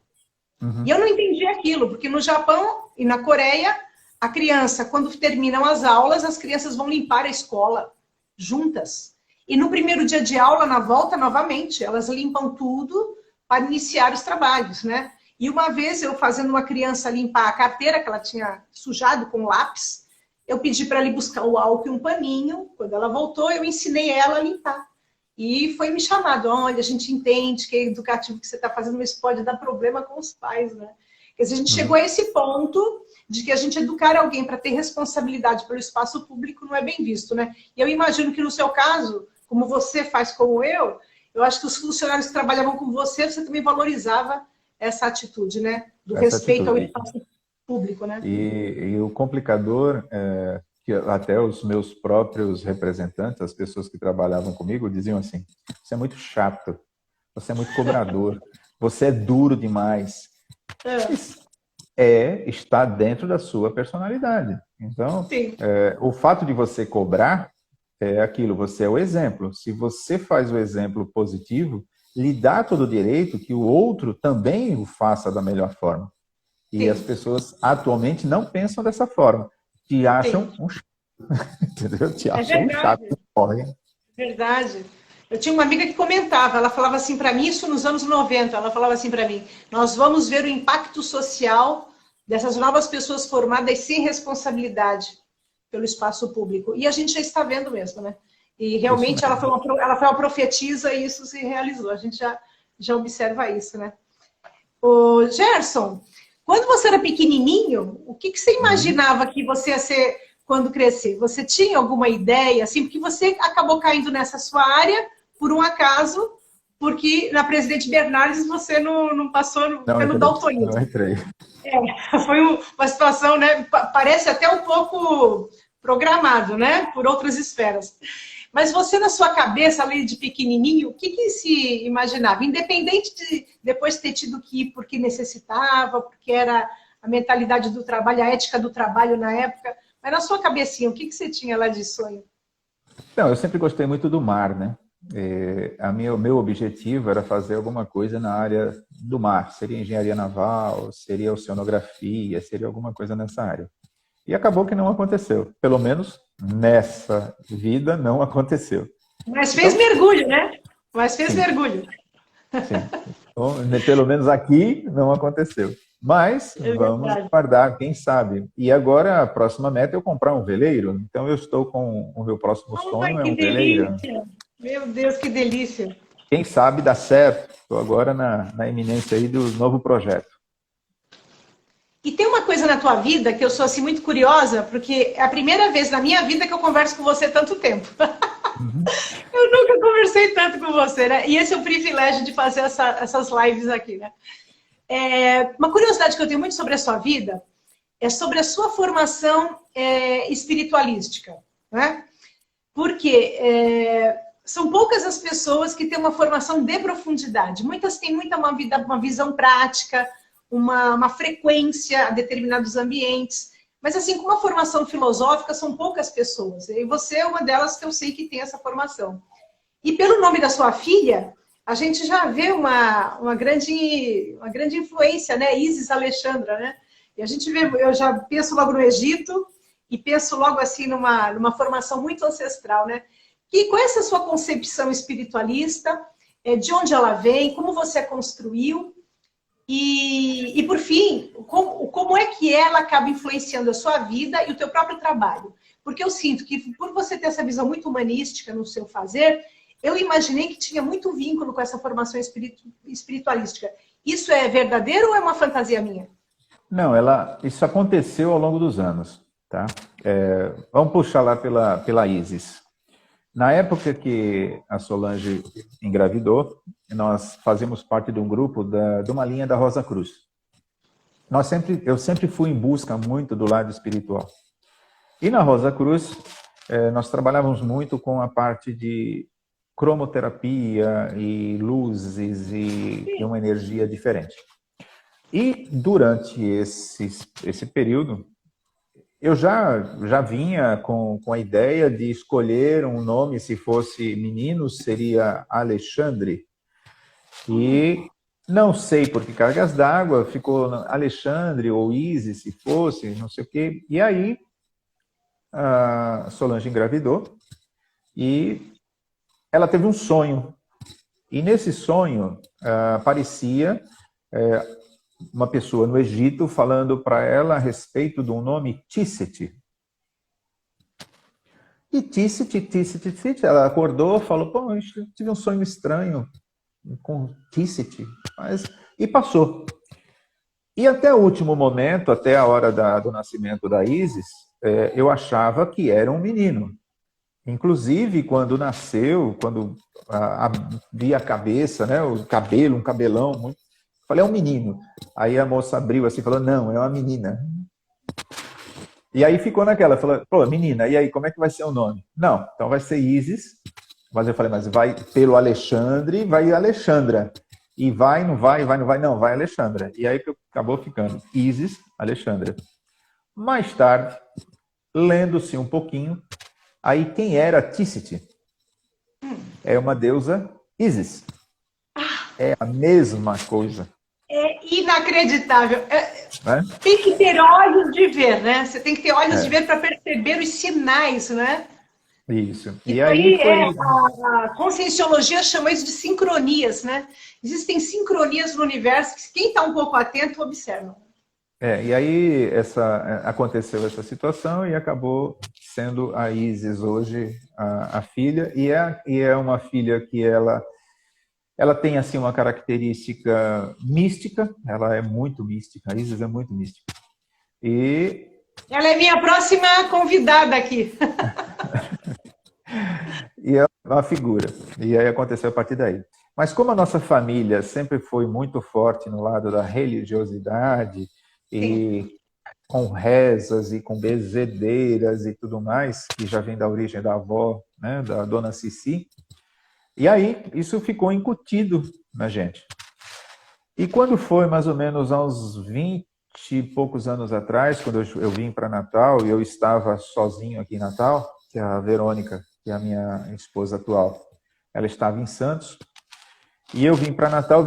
E eu não entendi aquilo, porque no Japão e na Coreia, a criança, quando terminam as aulas, as crianças vão limpar a escola juntas. E no primeiro dia de aula, na volta, novamente, elas limpam tudo para iniciar os trabalhos, né? E uma vez, eu fazendo uma criança limpar a carteira, que ela tinha sujado com lápis, eu pedi para ela ir buscar o álcool e um paninho. Quando ela voltou, eu ensinei ela a limpar. E foi me chamado, olha, a gente entende que é educativo que você está fazendo, mas pode dar problema com os pais, né? Quer dizer, a gente chegou a esse ponto de que a gente educar alguém para ter responsabilidade pelo espaço público não é bem visto, né? E eu imagino que no seu caso, como você faz como eu acho que os funcionários que trabalhavam com você também valorizava essa atitude, né? Do respeito ao espaço público, né? E o complicador, que até os meus próprios representantes, as pessoas que trabalhavam comigo, diziam assim: você é muito chato, você é muito cobrador, você é duro demais. Está dentro da sua personalidade. Então, o fato de você cobrar é aquilo, você é o exemplo. Se você faz o exemplo positivo, lhe dá todo o direito que o outro também o faça da melhor forma. E as pessoas atualmente não pensam dessa forma. Te acham um chato. Entendeu? Te acham um chato. Verdade. Eu tinha uma amiga que comentava, ela falava assim para mim, isso nos anos 90, ela falava assim para mim: nós vamos ver o impacto social dessas novas pessoas formadas sem responsabilidade pelo espaço público. E a gente já está vendo mesmo, né? E realmente ela foi uma profetisa e isso se realizou. A gente já observa isso, né? Ô, Gerson, quando você era pequenininho, o que você imaginava que você ia ser quando crescer? Você tinha alguma ideia, assim, porque você acabou caindo nessa sua área por um acaso, porque na Presidente Bernardes você não passou pelo daltonismo. Não entrei. Foi uma situação, né? Parece até um pouco programado, né? Por outras esferas. Mas você, na sua cabeça, ali de pequenininho, o que se imaginava? Independente de depois ter tido que ir porque necessitava, porque era a mentalidade do trabalho, a ética do trabalho na época, mas na sua cabecinha, o que você tinha lá de sonho? Não, eu sempre gostei muito do mar, né? O meu objetivo era fazer alguma coisa na área do mar. Seria engenharia naval, seria oceanografia, seria alguma coisa nessa área. E acabou que não aconteceu. Pelo menos nessa vida não aconteceu. Mas fez mergulho, né? Mas fez mergulho. Sim. Então, pelo menos aqui não aconteceu. Mas vamos guardar, quem sabe. E agora a próxima meta é eu comprar um veleiro. Então eu estou com o meu próximo sonho é um veleiro. Meu Deus, que delícia. Quem sabe dá certo. Estou agora na iminência aí do novo projeto. E tem uma coisa na tua vida que eu sou assim muito curiosa, porque é a primeira vez na minha vida que eu converso com você tanto tempo. Eu nunca conversei tanto com você, né? E esse é o privilégio de fazer essas lives aqui, né? Uma curiosidade que eu tenho muito sobre a sua vida é sobre a sua formação espiritualística, né? Porque são poucas as pessoas que têm uma formação de profundidade. Muitas têm uma visão prática, uma frequência a determinados ambientes. Mas, assim, com uma formação filosófica, são poucas pessoas. E você é uma delas que eu sei que tem essa formação. E pelo nome da sua filha, a gente já vê uma grande influência, né? Isis Alexandra, né? E a gente vê, eu já penso logo no Egito e penso logo, assim, numa formação muito ancestral, né? E qual é essa sua concepção espiritualista? De onde ela vem? Como você a construiu? E por fim, como é que ela acaba influenciando a sua vida e o teu próprio trabalho? Porque eu sinto que, por você ter essa visão muito humanística no seu fazer, eu imaginei que tinha muito vínculo com essa formação espiritualística. Isso é verdadeiro ou é uma fantasia minha? Não, isso aconteceu ao longo dos anos, tá? Vamos puxar lá pela Isis. Na época que a Solange engravidou, nós fazíamos parte de um grupo de uma linha da Rosa Cruz. Eu sempre fui em busca muito do lado espiritual. E na Rosa Cruz, nós trabalhávamos muito com a parte de cromoterapia e luzes e uma energia diferente. E durante esse período, eu já vinha com a ideia de escolher um nome, se fosse menino, seria Alexandre. E não sei por que cargas d'água, ficou Alexandre ou Isis, se fosse, não sei o quê. E aí, a Solange engravidou e ela teve um sonho. E nesse sonho, aparecia uma pessoa no Egito falando para ela a respeito de um nome Tisset. E Tisset, ela acordou, falou, pô, eu tive um sonho estranho com Tisset, e passou. E até o último momento, até a hora do nascimento da Isis, eu achava que era um menino. Inclusive, quando nasceu, quando vi a cabeça, né, o cabelo, um cabelão muito. Falei, é um menino. Aí a moça abriu assim e falou, não, é uma menina. E aí ficou naquela, falou, pô, menina, e aí, como é que vai ser o nome? Não, então vai ser Isis. Mas eu falei, mas vai pelo Alexandre, vai Alexandra. E vai, não vai, vai, não vai, não, vai Alexandra. E aí acabou ficando Isis, Alexandra. Mais tarde, lendo-se um pouquinho, aí quem era Tícite? É uma deusa Isis. É a mesma coisa. É inacreditável. Né? Tem que ter olhos de ver, né? Você tem que ter olhos de É, ver para perceber os sinais, né? isso. E Isso aí aí foi. a conscienciologia chama isso de sincronias, né? Existem sincronias no universo que quem está um pouco atento observa. E aí aconteceu essa situação e acabou sendo a Isis hoje a filha, e é uma filha que ela tem assim uma característica mística, ela é muito mística, a Isis é muito mística. E Ela é minha próxima convidada aqui. é uma figura. E aí aconteceu a partir daí. Mas como a nossa família sempre foi muito forte no lado da religiosidade Sim. e com rezas e com benzedeiras e tudo mais, que já vem da origem da avó, né, da dona Cici, e aí isso ficou incutido na gente. E quando foi mais ou menos há uns 20 e poucos anos atrás, quando eu vim para Natal e eu estava sozinho aqui em Natal, que a Verônica, que é a minha esposa atual, ela estava em Santos, e eu vim para Natal,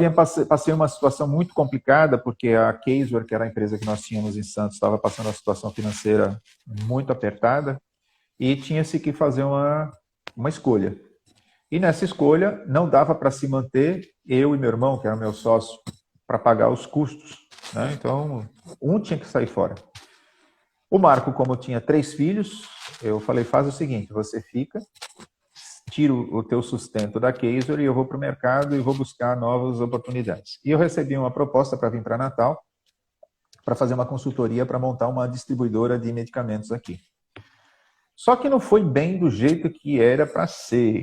passei uma situação muito complicada, porque a Caseware, que era a empresa que nós tínhamos em Santos, estava passando uma situação financeira muito apertada, e tinha-se que fazer uma escolha. E nessa escolha não dava para se manter eu e meu irmão, que era meu sócio, para pagar os custos. Né? Então, um tinha que sair fora. O Marco, como tinha 3 filhos, eu falei, faz o seguinte, você fica, tiro o teu sustento da Kaiser e eu vou para o mercado e vou buscar novas oportunidades. E eu recebi uma proposta para vir para Natal, para fazer uma consultoria para montar uma distribuidora de medicamentos aqui. Só que não foi bem do jeito que era para ser.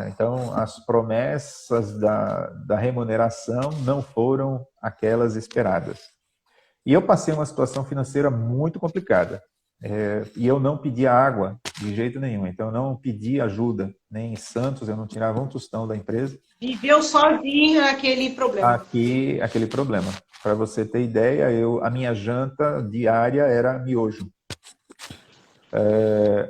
Então, as promessas da remuneração não foram aquelas esperadas. E eu passei uma situação financeira muito complicada. E eu não pedia água de jeito nenhum. Então, eu não pedi ajuda. Nem em Santos, eu não tirava um tostão da empresa. Viveu sozinho aquele problema. Aquele problema. Para você ter ideia, a minha janta diária era miojo.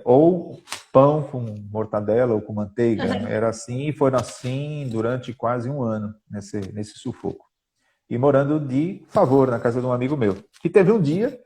Ou pão com mortadela ou com manteiga. Era assim e foi assim durante quase um ano, nesse sufoco. E morando de favor na casa de um amigo meu. Que teve um dia,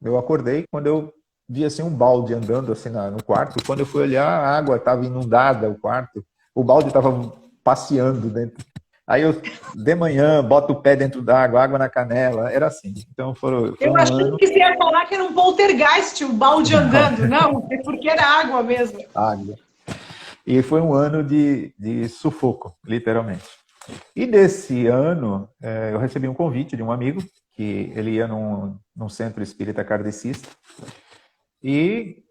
eu acordei, quando eu vi assim, um balde andando assim no quarto. Quando eu fui olhar, a água estava inundada, o quarto. O balde estava passeando dentro. Aí eu, de manhã, boto o pé dentro d'água, água na canela. Era assim. Então foi Eu um achei ano. que você ia falar que era um poltergeist, o balde andando. Não, é porque era água mesmo. Água. E foi um ano de sufoco, literalmente. E nesse ano, eu recebi um convite de um amigo, que ele ia num centro espírita kardecista, e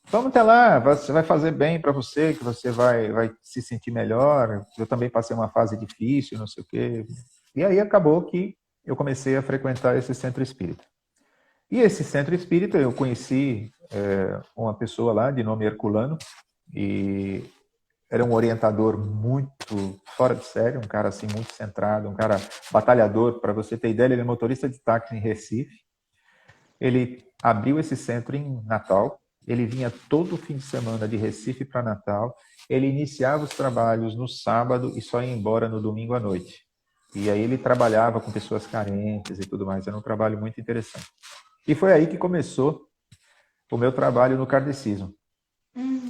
vamos até lá, você vai fazer bem para você, que você vai se sentir melhor. Eu também passei uma fase difícil, não sei o quê. E aí acabou que eu comecei a frequentar esse centro espírita. E esse centro espírita, eu conheci uma pessoa lá, de nome Herculano, e era um orientador muito fora de série, um cara assim muito centrado, um cara batalhador. Para você ter ideia, ele é motorista de táxi em Recife. Ele abriu esse centro em Natal. Ele vinha todo fim de semana de Recife para Natal. Ele iniciava os trabalhos no sábado e só ia embora no domingo à noite. E aí ele trabalhava com pessoas carentes e tudo mais. Era um trabalho muito interessante. E foi aí que começou o meu trabalho no kardecismo.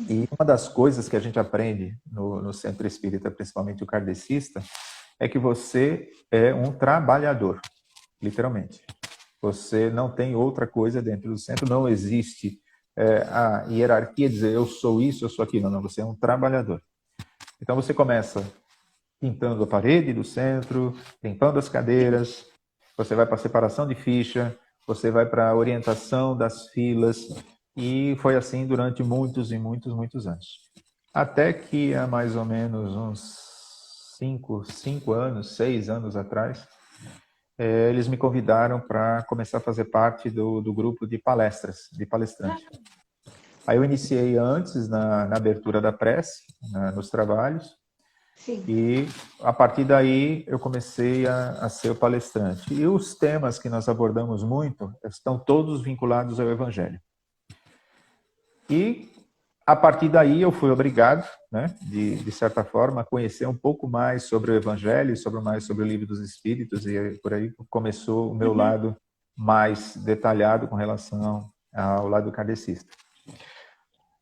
E uma das coisas que a gente aprende no centro espírita, principalmente o kardecista, é que você é um trabalhador, literalmente. Você não tem outra coisa dentro do centro, não existe a hierarquia, dizer eu sou isso, eu sou aquilo. Não, você é um trabalhador. Então você começa pintando a parede do centro, limpando as cadeiras, você vai para a separação de ficha, você vai para a orientação das filas, e foi assim durante muitos e muitos, muitos anos. Até que há mais ou menos uns 5 anos, 6 anos atrás, eles me convidaram para começar a fazer parte do grupo de palestras, de palestrante. Aí eu iniciei antes na abertura da prece, nos trabalhos, Sim. e a partir daí eu comecei a ser o palestrante. E os temas que nós abordamos muito estão todos vinculados ao Evangelho. E a partir daí eu fui obrigado, né, de certa forma, a conhecer um pouco mais sobre o Evangelho, sobre o Livro dos Espíritos, e por aí começou o meu lado mais detalhado com relação ao lado kardecista.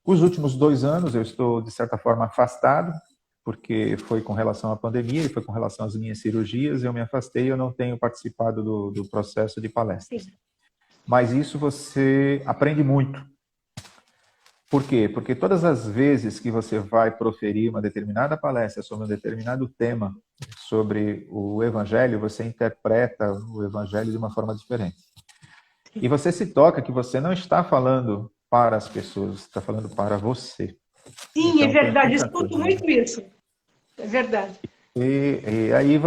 Os últimos 2 anos eu estou, de certa forma, afastado, porque foi com relação à pandemia e foi com relação às minhas cirurgias, eu me afastei e eu não tenho participado do processo de palestras. Sim. Mas isso você aprende muito. Por quê? Porque todas as vezes que você vai proferir uma determinada palestra sobre um determinado tema, sobre o Evangelho, você interpreta o Evangelho de uma forma diferente. E você se toca que você não está falando para as pessoas, está falando para você. Sim, então, é verdade, escuto muito isso. É verdade. E aí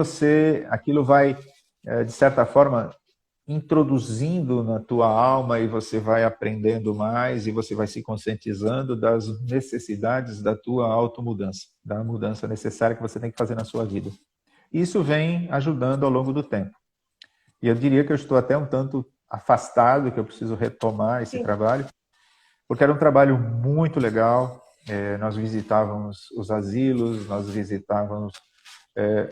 aquilo vai, de certa forma, introduzindo na tua alma e você vai aprendendo mais e você vai se conscientizando das necessidades da tua automudança, da mudança necessária que você tem que fazer na sua vida. Isso vem ajudando ao longo do tempo. E eu diria que eu estou até um tanto afastado, que eu preciso retomar esse trabalho, porque era um trabalho muito legal. Nós visitávamos os asilos, nós visitávamos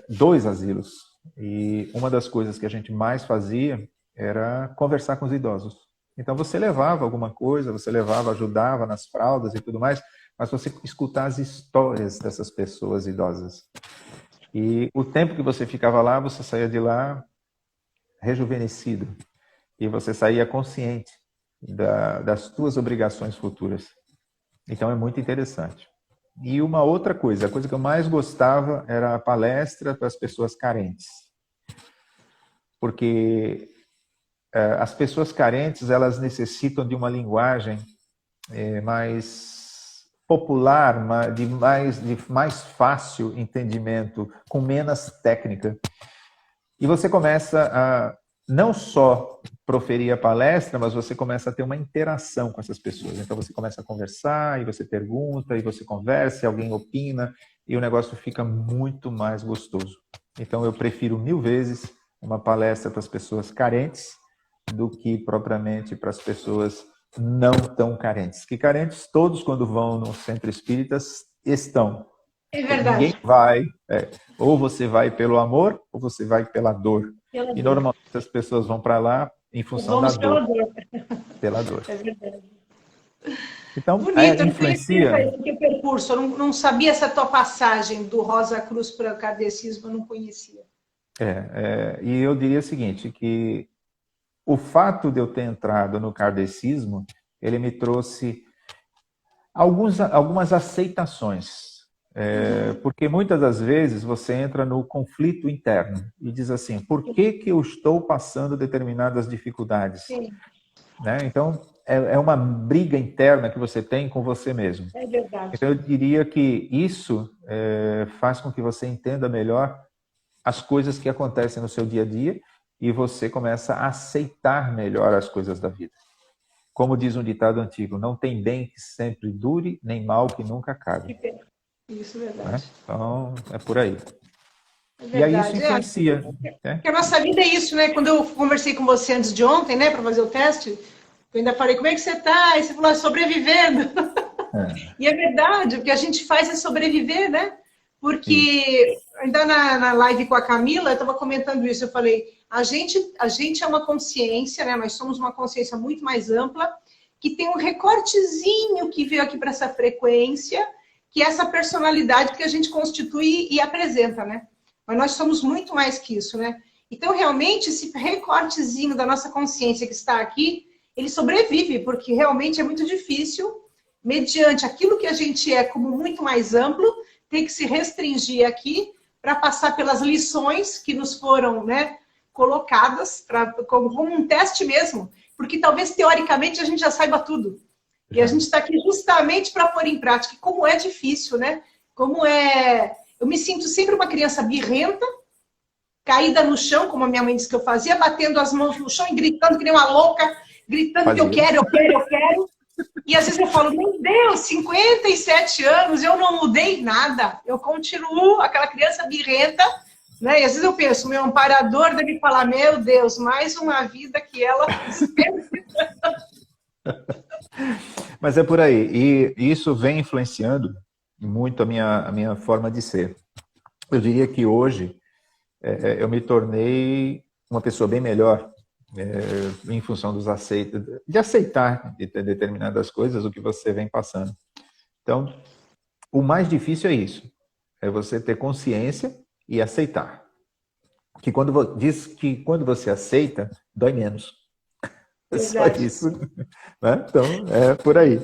2 asilos. E uma das coisas que a gente mais fazia era conversar com os idosos. Então você levava alguma coisa, você levava, ajudava nas fraldas e tudo mais, mas você escutar as histórias dessas pessoas idosas. E o tempo que você ficava lá, você saía de lá rejuvenescido. E você saía consciente das tuas obrigações futuras. Então é muito interessante. E uma outra coisa, a coisa que eu mais gostava era a palestra para as pessoas carentes. Porque as pessoas carentes, elas necessitam de uma linguagem mais popular, de mais fácil entendimento, com menos técnica. E você começa a não só proferir a palestra, mas você começa a ter uma interação com essas pessoas. Então você começa a conversar, e você pergunta, e você conversa, e alguém opina, e o negócio fica muito mais gostoso. Então eu prefiro 1000 vezes uma palestra para as pessoas carentes do que propriamente para as pessoas não tão carentes. Que carentes, todos quando vão no centro espíritas, estão. É verdade. Ninguém vai, ou você vai pelo amor, ou você vai pela dor. E normalmente as pessoas vão para lá em função da dor. Pela dor. É verdade. Então, bonito, influencia. Eu não conhecia o percurso, eu não sabia essa tua passagem do Rosa Cruz para o kardecismo, eu não conhecia. E eu diria o seguinte, que o fato de eu ter entrado no kardecismo, ele me trouxe algumas aceitações. Porque muitas das vezes você entra no conflito interno e diz assim, por que eu estou passando determinadas dificuldades? Sim. Né? Então, é uma briga interna que você tem com você mesmo. É verdade. Então, eu diria que isso faz com que você entenda melhor as coisas que acontecem no seu dia a dia e você começa a aceitar melhor as coisas da vida. Como diz um ditado antigo, não tem bem que sempre dure, nem mal que nunca acabe. Isso é verdade. Né? Então, é por aí. É e aí isso influencia. Porque a nossa vida é isso, né? Quando eu conversei com você antes de ontem, né, para fazer o teste, eu ainda falei, como é que você está? E você falou, sobrevivendo. E é verdade, o que a gente faz é sobreviver, né? Porque ainda na live com a Camila, eu estava comentando isso, eu falei, a gente é uma consciência, né? Nós somos uma consciência muito mais ampla, que tem um recortezinho que veio aqui para essa frequência, que é essa personalidade que a gente constitui e apresenta, né? Mas nós somos muito mais que isso, né? Então, realmente, esse recortezinho da nossa consciência que está aqui, ele sobrevive, porque realmente é muito difícil, mediante aquilo que a gente é como muito mais amplo, ter que se restringir aqui para passar pelas lições que nos foram, né, colocadas como um teste mesmo, porque talvez, teoricamente, a gente já saiba tudo. E a gente está aqui justamente para pôr em prática. E como é difícil, né? Eu me sinto sempre uma criança birrenta, caída no chão, como a minha mãe disse que eu fazia, batendo as mãos no chão e gritando que nem uma louca, gritando que eu quero, eu quero, eu quero. E às vezes eu falo, meu Deus, 57 anos, eu não mudei nada. Eu continuo aquela criança birrenta, né? E às vezes eu penso, meu amparador deve falar, meu Deus, mais uma vida que ela Mas é por aí. E isso vem influenciando muito a minha forma de ser. Eu diria que hoje eu me tornei uma pessoa bem melhor em função de aceitar determinadas coisas, o que você vem passando. Então, o mais difícil é isso. É você ter consciência e aceitar. Diz que quando você aceita, dói menos. É só isso. Né? Então, é por aí.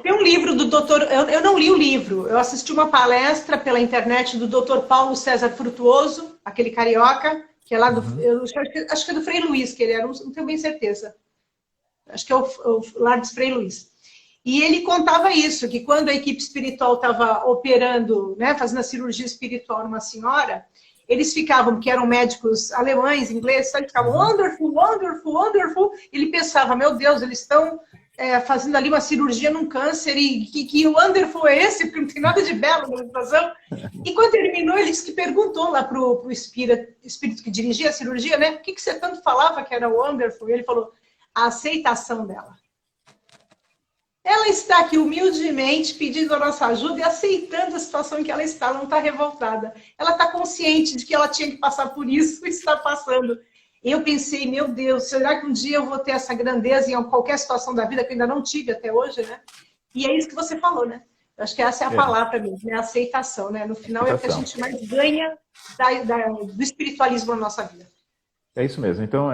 Tem um livro do doutor... Eu não li o livro. Eu assisti uma palestra pela internet do doutor Paulo César Frutuoso, aquele carioca, que é lá do... acho que é do Frei Luís, que ele era, não tenho bem certeza. Acho que é o lar de Frei Luís. E ele contava isso, que quando a equipe espiritual estava operando, né, fazendo a cirurgia espiritual numa senhora, eles ficavam, que eram médicos alemães, ingleses, eles ficavam wonderful, wonderful, wonderful. Ele pensava, meu Deus, eles estão fazendo ali uma cirurgia num câncer e que wonderful é esse? Porque não tem nada de belo na situação. E quando terminou, ele disse que perguntou lá para o espírito que dirigia a cirurgia, né? O que você tanto falava que era wonderful? E ele falou, a aceitação dela. Ela está aqui humildemente pedindo a nossa ajuda e aceitando a situação em que ela está. Ela não está revoltada. Ela está consciente de que ela tinha que passar por isso e está passando. Eu pensei, meu Deus, será que um dia eu vou ter essa grandeza em qualquer situação da vida que eu ainda não tive até hoje, né? E é isso que você falou, né? Eu acho que essa é a palavra mesmo, né? A aceitação, né? No final é o que a gente mais ganha do espiritualismo na nossa vida. É isso mesmo. Então,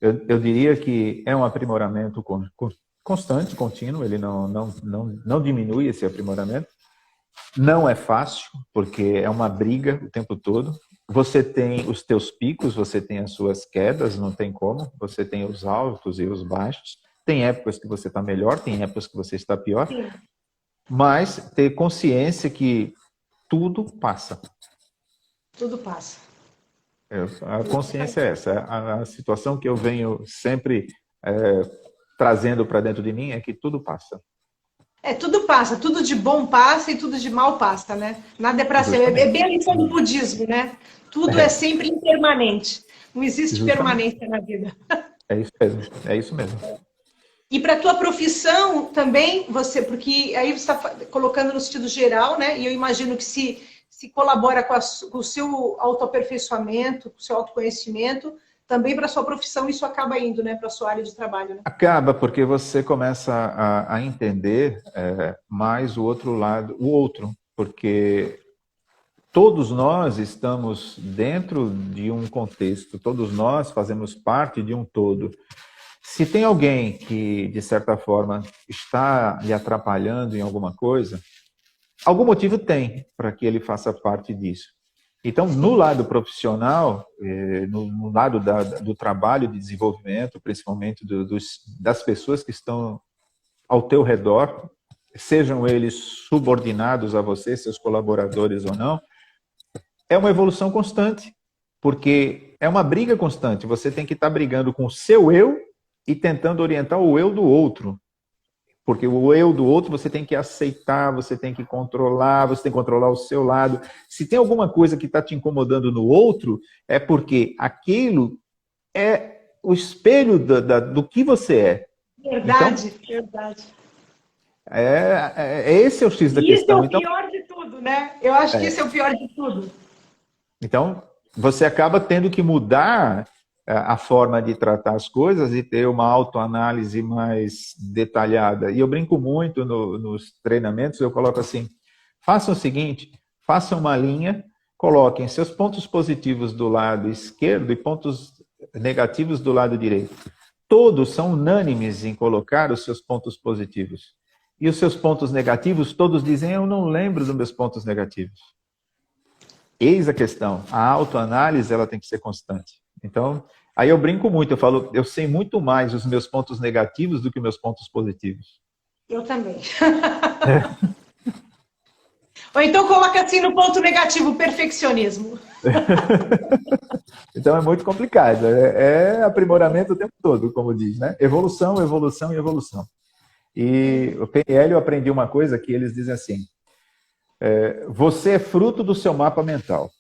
eu diria que é um aprimoramento constante, contínuo, ele não diminui esse aprimoramento. Não é fácil, porque é uma briga o tempo todo. Você tem os teus picos, você tem as suas quedas, não tem como. Você tem os altos e os baixos. Tem épocas que você está melhor, tem épocas que você está pior. Sim. Mas ter consciência que tudo passa. Tudo passa. A consciência é essa. A situação que eu venho sempre trazendo para dentro de mim é que tudo passa. Tudo passa. Tudo de bom passa e tudo de mal passa, né? Nada é para ser. É bem a lição do budismo, né? Tudo é sempre impermanente. Não existe permanência na vida. É isso mesmo. É isso mesmo. E para a tua profissão também, porque aí você está colocando no sentido geral, né? E eu imagino que se colabora com o seu autoaperfeiçoamento, com o seu autoconhecimento, também para a sua profissão isso acaba indo, né? Para a sua área de trabalho, né? Acaba, porque você começa a entender mais o outro lado, porque todos nós estamos dentro de um contexto, todos nós fazemos parte de um todo. Se tem alguém que, de certa forma, está lhe atrapalhando em alguma coisa, algum motivo tem para que ele faça parte disso. Então, no lado profissional, no lado do trabalho de desenvolvimento, principalmente das pessoas que estão ao teu redor, sejam eles subordinados a você, seus colaboradores ou não, é uma evolução constante, porque é uma briga constante. Você tem que estar brigando com o seu eu e tentando orientar o eu do outro. Porque o eu do outro você tem que aceitar, você tem que controlar, você tem que controlar o seu lado. Se tem alguma coisa que está te incomodando no outro, é porque aquilo é o espelho do que você é. Verdade, então, verdade. Esse é o X da questão. Isso é o pior de tudo, né? Eu acho que esse é o pior de tudo. Então, você acaba tendo que mudar a forma de tratar as coisas e ter uma autoanálise mais detalhada. E eu brinco muito nos treinamentos, eu coloco assim, façam o seguinte, façam uma linha, coloquem seus pontos positivos do lado esquerdo e pontos negativos do lado direito. Todos são unânimes em colocar os seus pontos positivos. E os seus pontos negativos, todos dizem, eu não lembro dos meus pontos negativos. Eis a questão, a autoanálise ela tem que ser constante. Então, aí eu brinco muito, eu falo, eu sei muito mais os meus pontos negativos do que os meus pontos positivos. Eu também. Ou então coloca assim no ponto negativo, perfeccionismo. Então é muito complicado. É aprimoramento o tempo todo, como diz, né? Evolução, evolução e evolução. E o PNL eu aprendi uma coisa que eles dizem assim: você é fruto do seu mapa mental.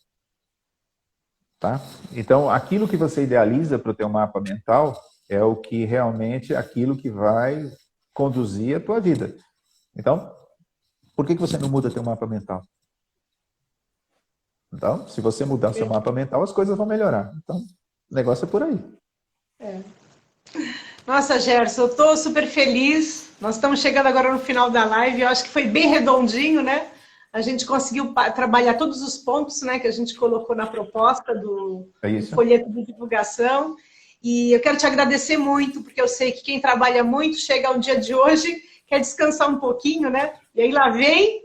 Tá? Então, aquilo que você idealiza para o teu mapa mental é o que realmente, aquilo que vai conduzir a tua vida. Então, por que você não muda teu mapa mental? Então, se você mudar o seu mapa mental, as coisas vão melhorar. Então, o negócio é por aí. Nossa, Gerson, eu estou super feliz. Nós estamos chegando agora no final da live. Eu acho que foi bem redondinho, né? A gente conseguiu trabalhar todos os pontos, né, que a gente colocou na proposta do folheto de divulgação. E eu quero te agradecer muito, porque eu sei que quem trabalha muito chega ao dia de hoje, quer descansar um pouquinho, né? E aí lá vem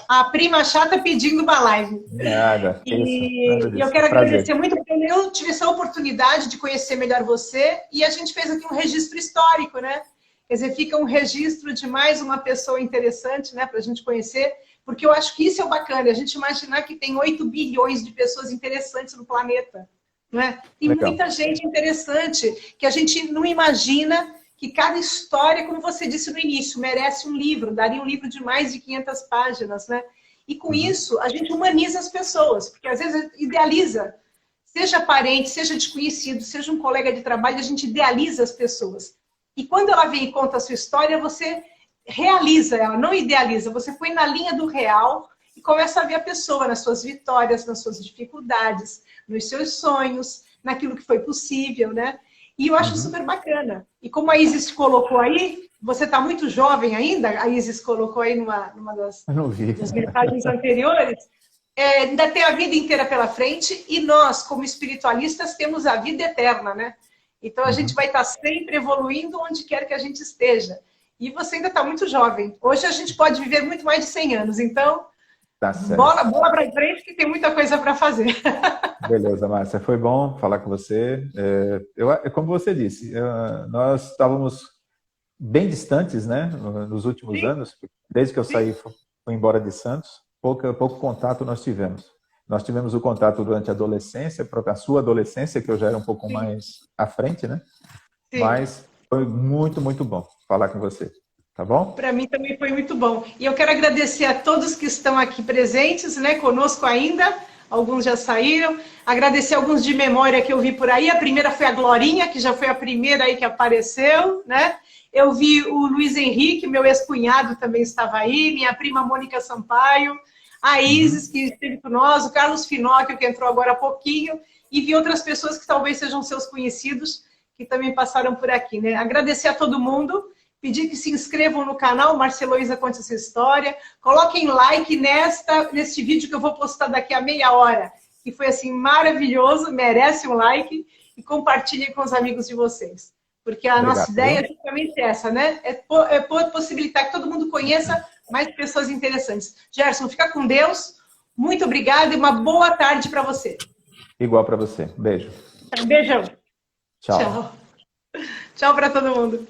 a prima chata pedindo uma live. Nada. E eu quero agradecer muito, porque eu tive essa oportunidade de conhecer melhor você, e a gente fez aqui um registro histórico, né? Quer dizer, fica um registro de mais uma pessoa interessante, né, para a gente conhecer, porque eu acho que isso é o bacana, a gente imaginar que tem 8 bilhões de pessoas interessantes no planeta, não é? Tem muita gente interessante que a gente não imagina, que cada história, como você disse no início, merece um livro, daria um livro de mais de 500 páginas, né? E com isso, a gente humaniza as pessoas, porque às vezes idealiza, seja parente, seja desconhecido, seja um colega de trabalho, a gente idealiza as pessoas. E quando ela vem e conta a sua história, você realiza ela, não idealiza, você põe na linha do real e começa a ver a pessoa nas suas vitórias, nas suas dificuldades, nos seus sonhos, naquilo que foi possível, né? E eu acho super bacana. E como a Isis colocou aí, você está muito jovem ainda, a Isis colocou aí numa das mensagens anteriores, ainda tem a vida inteira pela frente e nós, como espiritualistas, temos a vida eterna, né? Então a gente vai estar sempre evoluindo onde quer que a gente esteja. E você ainda está muito jovem. Hoje a gente pode viver muito mais de 100 anos. Então, bola para frente que tem muita coisa para fazer. Beleza, Márcia. Foi bom falar com você. Como você disse, nós estávamos bem distantes, né, nos últimos anos. Desde que eu saí, fui embora de Santos, pouco contato nós tivemos. Nós tivemos o contato durante a adolescência, a sua adolescência, que eu já era um pouco mais à frente, né? Sim. Mas foi muito, muito bom falar com você. Tá bom? Para mim também foi muito bom. E eu quero agradecer a todos que estão aqui presentes, né, conosco ainda. Alguns já saíram. Agradecer alguns de memória que eu vi por aí. A primeira foi a Glorinha, que já foi a primeira aí que apareceu, né? Eu vi o Luiz Henrique, meu ex-cunhado também estava aí, minha prima Mônica Sampaio, a Isis, que esteve com nós, o Carlos Finóquio, que entrou agora há pouquinho, e vi outras pessoas que talvez sejam seus conhecidos, que também passaram por aqui, né? Agradecer a todo mundo, pedir que se inscrevam no canal Márcia Heloísa Conte Essa História, coloquem like neste vídeo que eu vou postar daqui a meia hora, que foi assim maravilhoso, merece um like, e compartilhem com os amigos de vocês. Porque a nossa ideia é justamente essa, né? É possibilitar que todo mundo conheça mais pessoas interessantes. Gerson, fica com Deus. Muito obrigada e uma boa tarde para você. Igual para você. Beijo. Um beijão. Tchau. Tchau. Tchau para todo mundo.